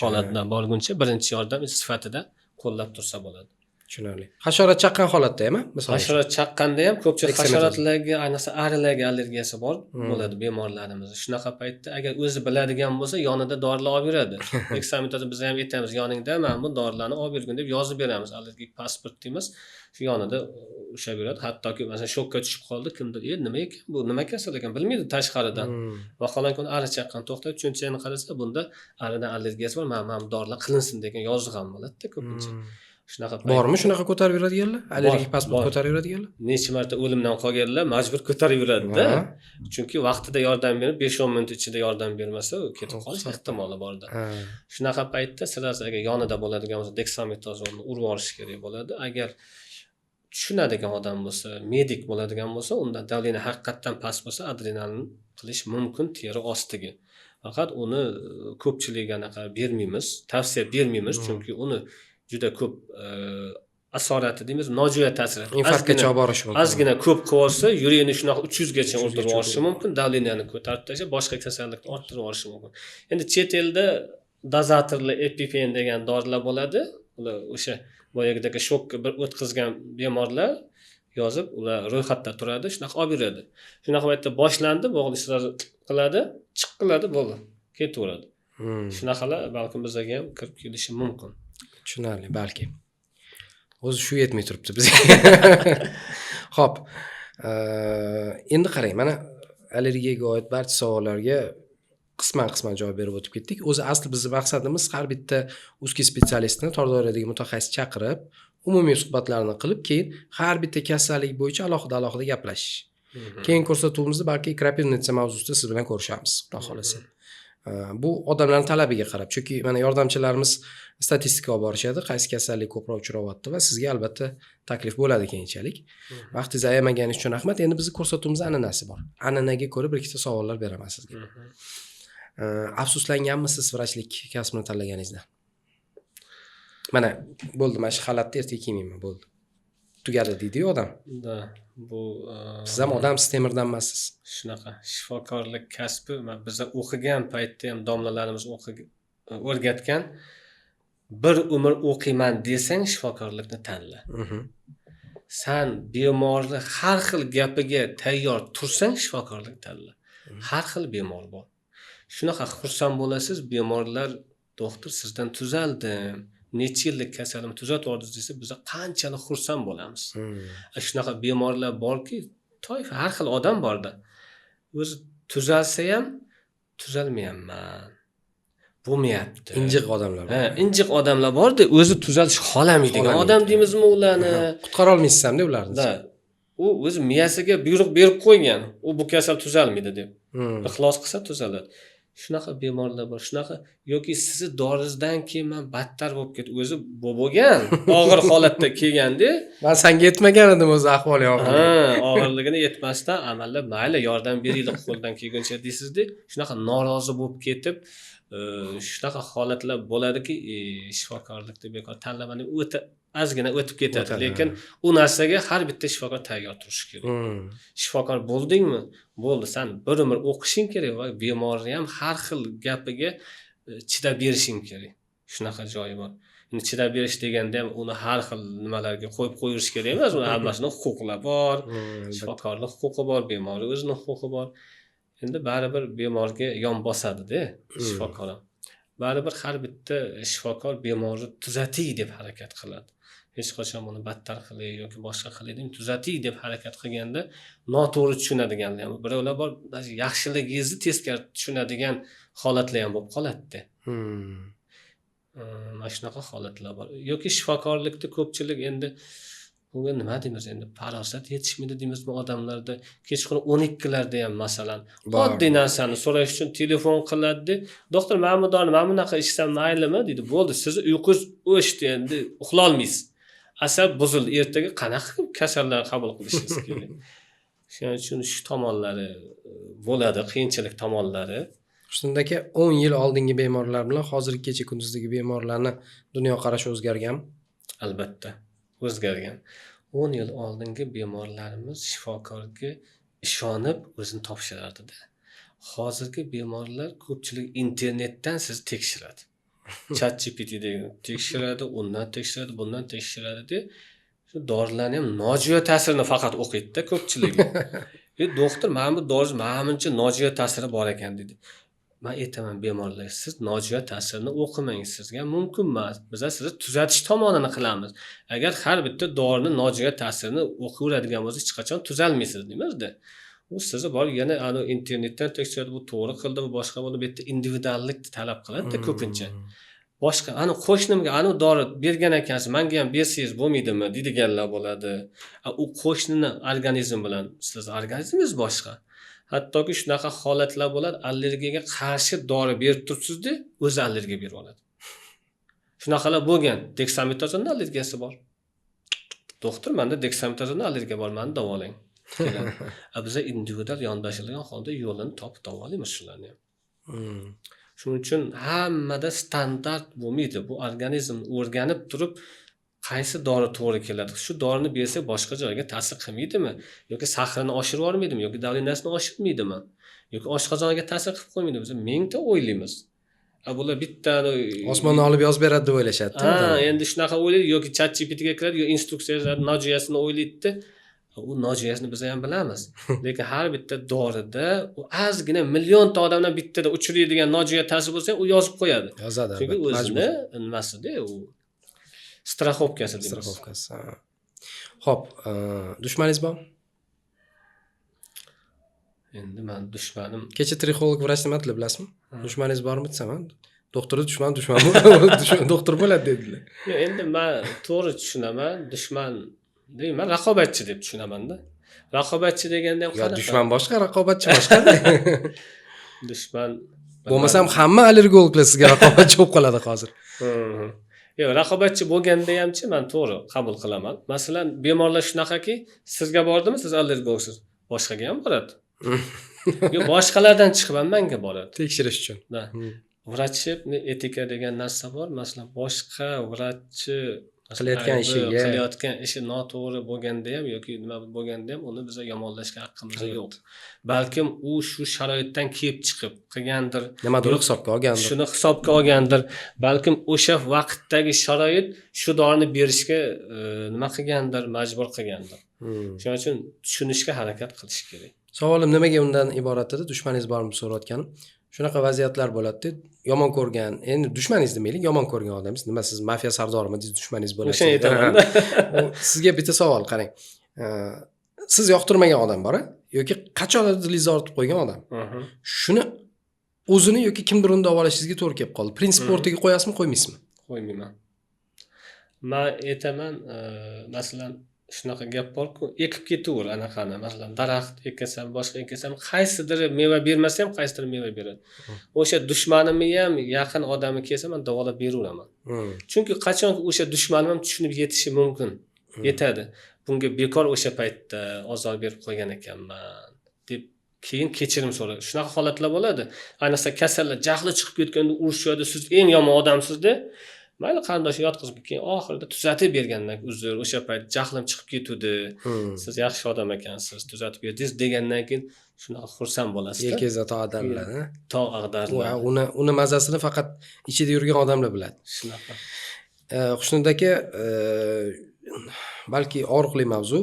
holatdan borguncha birinchi yordam sifatida qo'llab tursa bo'ladi.
Tushunarli. Hasharot chaqqan holatda ham, masalan.
Hasharot chaqqanda ham ko'pchilik hasharotlarga, ayniqsa arilarga allergiyasi bor bo'ladi bemorlarimiz. Shunaqa paytda agar o'zi biladigan bo'lsa, yonida dorilar olib yuradi. Deksametazon biz ham aytamiz, yoningda mana bu dorilarni olib yurgin deb yozib beramiz. Allergik pasport deymiz. Shu yonida ushlab yuradi. Hattoki masalan shokka tushib qoldi, kimdir, nima ekan bu, nima kasal ekan bilmaydi tashqaridan. Vaholanki uni ari chaqqan to'xtab tushunchani qarasa, bunda aridan allergiyasi bor, mana dorilar qilinsin degan yozuv ham bo'ladi-da ko'pincha. Shunaqa
bormi shunaqa ko'tarib yuradiganlar? Allergik pasport ko'tarib yuradiganlar?
Necha marta o'limdan qolganlar majbur ko'tarib yuradi-da. Chunki vaqtida yordam berib 5-10 minut ichida yordam bermasa, u ketib qolish ehtimoli bor-da. Shunaqa paytda sirasi agar yonida bo'ladigan bo'lsa, deksametazonni urib olish kerak bo'ladi. Agar tushunadigan odam bo'lsa, medik bo'ladigan bo'lsa, unda davleniya haqiqatan past bo'lsa, adrenalin qilish mumkin teri ostiga. Faqat uni ko'pchilikga anaqa bermaymiz, tavsiya bermaymiz, chunki uni juda ko'p asorati deymiz, nojo'ya ta'sir.
Infarktga olib borishi mumkin.
Ozgina ko'p qilsa, yurakni shunaqa 300 gacha o'ldirib yuborishi mumkin, davleniyani ko'tarib tashlab, boshqa kasallikni orttirib yuborishi mumkin. Endi chet elda dozatorli epifen degan dorilar bo'ladi. Ular o'sha boyagidagi shokka bir o'tkazgan bemorlar yozib, ular ro'yxatda turadi, shunaqa olib yuradi. Shunaqa paytda boshlandi, bo'g'ilishlar qiladi, chiqiladi, bo'ldi, ketaveradi. Shunaqalar balkim bizga ham kirib kelishi mumkin.
Tushunarli, balki. O'zi shu yetmay turibdi bizga. Xo'p. Endi qarang, mana allergiyaga oid barcha savollarga qisman javob berib o'tib ketdik. O'zi asli bizning maqsadimiz har bitta uzki spetsialistni tor doiradagi mutaxassis chaqirib, umumiy suhbatlarni qilib, keyin har bitta kasallik bo'yicha alohida gaplashish. Keyin ko'rsatuvimizda balki krapivnitsa mavzusida siz bilan ko'rishamiz, xudo xolasa. Bu odamlarning talabiga qarab, chunki mana yordamchilarimiz statistika olib borishadi, qaysi kasallik ko'proq uchrayapti va sizga albatta taklif bo'ladi keyinchalik. Vaqtingiz ayamagani uchun rahmat. Endi bizning ko'rsatuvimizda an'anasi bor. An'anaga ko'ra bir ikkita savollar beraman sizga. Afsuslanganmisiz vrachlik kasbini tanlaganingizda? Mana bo'ldi, mana shu xalatni ertaga kiymayman, bo'ldi. Tugadi deydi odam. Bu siz ham odamsiz, temirdan emassiz.
Shunaqa shifokorlik kasbi biz o'qigan paytda ham domlalarimiz o'rgatgan bir umr o'qiyman desang shifokorlikni tanla. Sen bemorni har xil gapiga tayyor tursang shifokorlik tanla. Har xil bemor bor. Shunaqa xursand bo'lasiz, bemorlar doktor sizdan tuzaldim, necha yillik kasalim tuzatordingiz desa, biz qanchalik xursand bo'lamiz. Shunaqa bemorlar borki, toifa har xil odam borda. O'zi tuzalsa ham tuzalmayapman. Bo'lmayapti.
Injiq odamlar bor.
Injiq odamlar borda, o'zi tuzalish xohlamaydigan odam deymizmi ularni?
Qutqara olmaysiz hamda ularni.
Da. U o'zi miyasiga buyruq berib qo'ygan. U bu kasal tuzalmaydi deb. Ixlos qilsa tuzaladi. Shunaqa bemorlar bor. Shunaqa yoki sizni doringizdan keyin men battar bo'lib ketdi. O'zi bo'lgan, og'ir holatda kelganda,
Men senga yetmagan edim o'zi ahvol og'ir.
og'irligini yetmasdan amallab mayli yordam beraylik qo'ldan kelguncha deysizda, shunaqa norozi bo'lib ketib, shunaqa holatlar bo'ladiki, shifokorlikda bekor tanlaman deb o'ta ozgina o'tib ketadi. Lekin u narsaga har bitta shifokor tayyor turishi kerak. Shifokor bo'ldingmi? Bo'ldi, sen bir umr o'qishing kerak va bemorni ham har xil gapiga chidab berishing kerak. Shunaqa joyi bor. Endi chidab berish deganda ham uni har xil nimalarga qo'yib qo'yish kerak emas. Uni hammasining huquqlari bor. Shifokorlik huquqi bor, bemor o'zining huquqi bor. Endi baribir bemorga yon bosadi-da shifokor ham. Baribir har bitta shifokor bemorni tuzatiy deb harakat qiladi. Hech qachon buni battar qilay yoki boshqa qilay deb tuzatiy deb harakat qilganda noto'g'ri tushunadiganlar ham birovlar bor, yaxshiligingizni teskari tushunadigan holatlar ham bo'lib qoladi-da. Mana shunaqa holatlar bor. Yoki shifokorlikda ko'pchilik endi bunga nima deymiz endi farosat yetishmaydi deymizmi odamlarda. Kechqurun 12larda ham masalan oddiy narsani so'rash uchun telefon qiladi. Doktor, men bu dorini men bunaqa ichsam maylimi deydi. Bo'ldi, sizni uyqungiz o'chdi endi, uxlay olmaysiz. Asab buzildi. Ertaga qanaqa kasallar qabul qilishingiz kerak. Shuning uchun shu tomonlari bo'ladi, qiyinchilik tomonlari.
Shunda aka 10 yil oldingi bemorlar bilan hozirgi kecha kunduzdagi bemorlarni dunyoqarashi o'zgarganmi?
Albatta, o'zgargan. 10 yil oldingi bemorlarimiz shifokorga ishonib o'zini topshirardi-da. Hozirgi bemorlar ko'pchilik internetdan sizni tekshiradi. ChatGPT'da tekshiradi, undan tekshiradi, bundan tekshiradi. Shu dorilarni ham nojo'ya ta'sirini faqat o'qiydi-da ko'pchilik. Doktor, men bu dori menimcha nojo'ya ta'siri bor ekan dedi. Men aytaman bemorlarga, siz nojo'ya ta'sirini o'qimang, sizga mumkin emas. Biz sizni tuzatish tomonini qilamiz. Agar har bitta dorining nojo'ya ta'sirini o'qiveradigan bo'lsangiz, hech qachon tuzalmaysiz deymizda. U sizni bor yana ana internetdan tekshiradi, bu to'g'ri qildi, bu boshqa bo'ldi, bu yerda individuallikni talab qiladi-da ko'pincha. Boshqa ana qo'shnimga ana dori bergan ekansiz, menga ham bersangiz bo'lmaydimi deydiganlar bo'ladi. U qo'shnini organizmi bilan sizni organizmingiz boshqa. Hattoki shunaqa holatlar bo'ladi, allergiyaga qarshi dori berib turibsiz-da, o'zi allergiya berib oladi. Shunaqalar bo'lgan. Deksametazonning allergiyasi bor. Doktor, menda deksametazonning allergiya bor, meni davolang. Biz individual yondashilgan holda yo'lini topib olamiz shularni ham. Shuning uchun hammada standart bo'lmaydi. Bu organizm o'rganib turib qaysi dori to'g'ri keladi. Shu dorini bersak boshqa joyga ta'sir qilmaydimi? Yoki sahrini oshirib yormaydimi? Yoki davlenasini oshirmaydimi? Yoki oshqozoniga ta'sir qilib qo'ymaydimi? Biz mingta o'ylaymiz. Bular bitta
osmonni olib yozib beradi deb o'ylashadi.
Endi shunaqa o'ylaydi yoki ChatGPTga kiradi, yo instruksiyalar nojo'yasini o'ylaydi-da. U nojo'yasini biz ham bilamiz. Lekin har bitta dorida u ozgina millionta odamdan bittada uchraydigan nojo'ya ta'sir bo'lsa, u yozib qo'yadi.
Yozadi.
Chunki o'zini nimasida u straxovkasi deymiz.
Straxovkasi. Xo'p, dushmaningiz bormi?
Endi men dushmanim
Kecha trixolog vrach nima dedi bilasizmi? Dushmaningiz bormi desam, doktorni dushman doktor bo'ladi dedilar.
Endi men to'g'ri tushunaman, dushman deyman, raqobatchi deb tushunaman-da. Raqobatchi deganda ham
qanaqa? Dushman boshqa, raqobatchi boshqa.
Dushman
bo'lmasam hamma allergologlar sizga raqobatchi bo'lib qoladi hozir.
Yo'q, raqobatchi bo'lganda hamchi men to'g'ri qabul qilaman. Masalan, bemorlar shunaqaki, sizga bordimi, siz allergologsiz, boshqaga ham boradi. Yo'q, boshqalardan chiqib ham menga boradi.
Tekshirish uchun.
Vrachchi etika degan narsa bor. Masalan, boshqa vrachchi
qilayotgan
Aybi
ishiga
qilayotgan ishi noto'g'ri bo'lganda ham yoki nima bo'lganda ham uni biza yomonlashga haqqimiz yo'q. Balkim u shu sharoitdan kelib chiqib qilgandir.
nimadir
Yo'q,
hisobga olgandir.
shuni hisobga olgandir. Balkim o'sha vaqtdagi sharoit shu dorini berishga nima qilgandir, majbur qilgandir. Shuning uchun tushunishga harakat qilish kerak.
Savolim nimaga undan iborat edi? Dushmaningiz bormi so'rayotganim. Shunaqa vaziyatlar bo'ladi. Yomon ko'rgan, endi dushmaningiz demaylik, yomon ko'rgan odamsiz. Nima siz mafiya sardorimi, dushmaningiz bo'ladi.
O'shani aytaman-da.
Sizga bitta savol qarang. Siz yoqtirmagan odam bor-a? Yoki qachondir dilingizni ortib qo'ygan odam. Shuni o'zini yoki kimdir uni davolashingizga to'g'ri kelib qoldi. Prinsip o'rtaga qo'yasizmi, qo'ymaysizmi?
Qo'ymayman. Men aytaman, masalan, shunaqa gap borku, ekib ketaver anaqani. Masalan, daraxt ekasam, boshqa ekasam, qaysidir meva bermasa ham qaysidir meva beradi. O'sha dushmanimni ham yaqin odami kelsa, men davolab beraveraman. Chunki qachonki o'sha dushmanim ham tushunib yetishi mumkin. Yetadi. Bunga bekor o'sha paytda ozor berib qo'ygan ekanman deb keyin kechirim so'raydi. Shunaqa holatlar bo'ladi. Ayniqsa kasallar jahli chiqib ketganda urushadi, siz eng yomon odamsiz-da. Mayli qarindosh yotqizib keyin oxirida tuzatib bergandan uzr, o'sha payt jahlim chiqib ketdi. Siz yaxshi odam ekansiz, tuzatib berdingiz degandan keyin shunaqa xursand bo'lasiz.
Yelkangizda tog'adarlar,
tog' ag'darlar.
Uni mazasini faqat ichida yurgan odamlar biladi.
Shunaqa.
Xushnudin aka, balki og'riqli mavzu.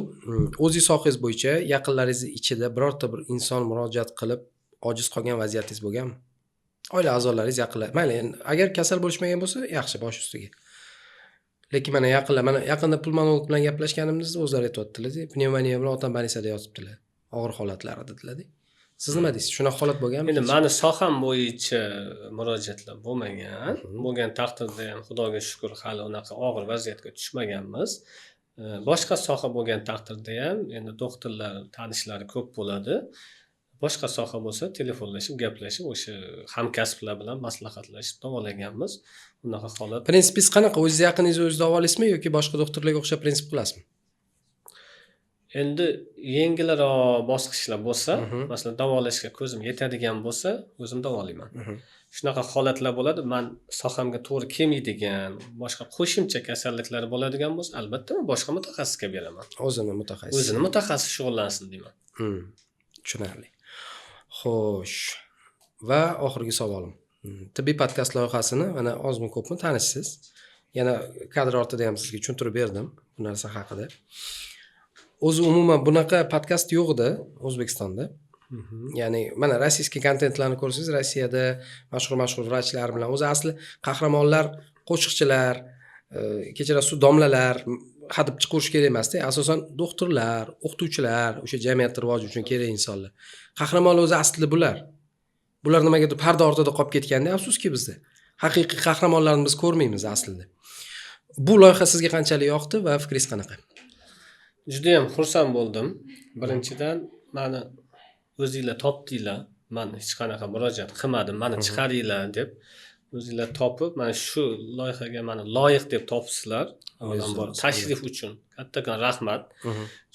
O'zingiz sohangiz bo'yicha yaqinlaringiz ichida birorta bir inson murojaat qilib ojiz qolgan vaziyatingiz bo'lganmi? Oila a'zolaringiz, yaqinlar. Mayli, agar kasal bo'lishmagan bo'lsa, yaxshi, bosh ustiga. Lekin mana yaqinda pulmonolog bilan gaplashganimizda o'zlari aytibdilar, pnevmoniya bilan otam больницада yotibdilar. Og'ir holatlar dedilar. Siz nima deysiz? Shunaqa holat bo'lganmi?
Endi meni soham bo'yicha murojaatlar bo'lmagan. Bo'lgan taqdirda ham Xudoga shukr hali unaqa og'ir vaziyatga tushmaganmiz. Boshqa soha bo'lgan taqdirda ham endi doktorlar tanishlari ko'p bo'ladi. Boshqa soha bo'lsa telefonlashib, gaplashib, o'sha hamkasblar bilan maslahatlashib davolaganmiz. Unaqa holat.
Prinsipingiz qanaqa? O'zingiz yaqiningizni o'zingiz davolaysizmi yoki boshqa doktorlarga o'xshab prinsip qilasizmi?
Endi yengilroq bosqichlar bo'lsa, masalan, davolashga ko'zim yetadigan bo'lsa, o'zim davolayman. Shunaqa holatlar bo'ladi. Men sohamga to'g'ri kelmaydigan, boshqa qo'shimcha kasalliklar bo'ladigan bo'lsa, albatta men boshqa mutaxassisga beraman.
O'zini mutaxassis shug'ullansin deyman. Tushunarli. Xo'sh. Va oxirgi savolim. Tibbiy podkast loyihasini mana ozmi ko'pmi tanishsiz. Yana kadr ortida ham sizga tushuntirib berdim bu narsa haqida. O'zi umuman bunaqa podkast yo'q edi O'zbekistonda. Ya'ni mana rossiyskiy kontentlarni ko'rsangiz, Rossiyada mashhur vrachlar bilan o'zi asli qahramonlar, qo'shiqchilar, kechirasiz domlalar hadib chiqarish kerak emas-da. Asosan doktorlar, o'qituvchilar, o'sha jamiyat rivoji uchun kerak insonlar. Qahramonlar o'zi aslida bular. Bular nimagadir parda ortida qolib ketganda, afsuski bizda. Haqiqiy qahramonlarni biz ko'rmaymiz aslida. Bu loyiha sizga qanchalik yoqdi va fikringiz qanaqa?
Juda ham xursand bo'ldim. Birinchidan meni o'zingizlar topdinglar. Men hech qanaqa murojaat qilmadim. Meni chiqaringlar deb o'zingizlar topib, mana shu loyihaga meni loyiq deb topsizlar. Avvalambor tashrif uchun kattakon rahmat.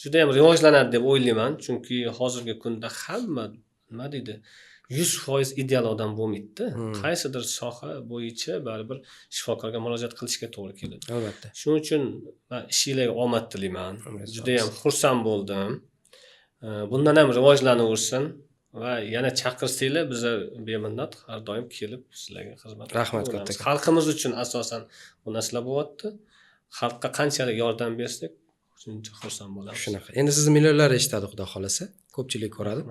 Juda ham rivojlanadi deb o'ylayman, chunki hozirgi kunda hamma nima deydi, 100% ideal odam bo'lmaydi-da. Qaysidir soha bo'yicha baribir shifokorga murojaat qilishga to'g'ri keladi.
Albatta.
Shuning uchun men ishingizlarga omad tilayman. Juda ham xursand bo'ldim. Bundan ham rivojlanaversin va yana chaqirsanglar biz beminnat har doim kelib sizlarga xizmat qilamiz.
Rahmat katta.
Xalqimiz uchun asosan bu narsalar bo'lyapti. Xalqqa qanchalik yordam bersak, shuncha xursand bo'lamiz.
Shunaqa. Endi sizni millionlar eshitadi, xudo xolasa. Ko'pchilik ko'radi.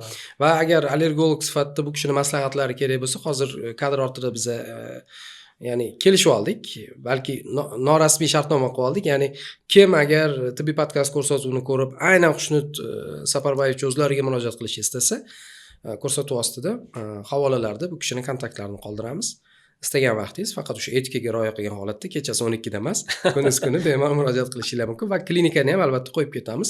Va agar allergolog sifatida bu kishining maslahatlari kerak bo'lsa, hozir kadr ortida biz ya'ni kelishib oldik. Balki norasmiy shartnoma qilib oldik. Ya'ni kim agar tibbiy podkast ko'rsatuvini ko'rib, aynan Xushnud Saparbayevich o'zlariga murojaat qilish istasa, ko'rsatuv ostida havolalarda bu kishining kontaktlarini qoldiramiz. Istagan vaqtingiz faqat o'sha etikaga rioya qilgan holatda kechasi 12 da emas, kunduz kuni bemalol murojaat qilishingiz mumkin va klinikani ham albatta qo'yib ketamiz.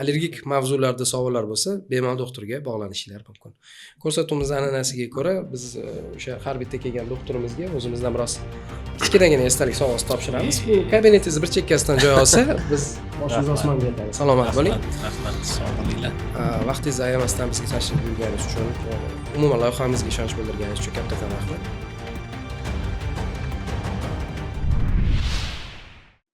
Allergik mavzularda savollar bo'lsa, bemalol doktorga bog'lanishingiz mumkin. Ko'rsatuvimiz an'anasiga ko'ra biz o'sha har bitta kelgan doktorimizga o'zimizdan biroz kichkinagina esdalik sovg'a topshiramiz. Bu kabinetingiz bir chekkasidan joy olsa, biz boshimiz osmonga yetamiz. Salomat bo'ling.
Rahmat, sog' bo'linglar.
Vaqtingizni ayamasdan bizga tashrif buyurganingiz uchun, umuman loyihamizga ishonch bildirganingiz uchun kattakon rahmat.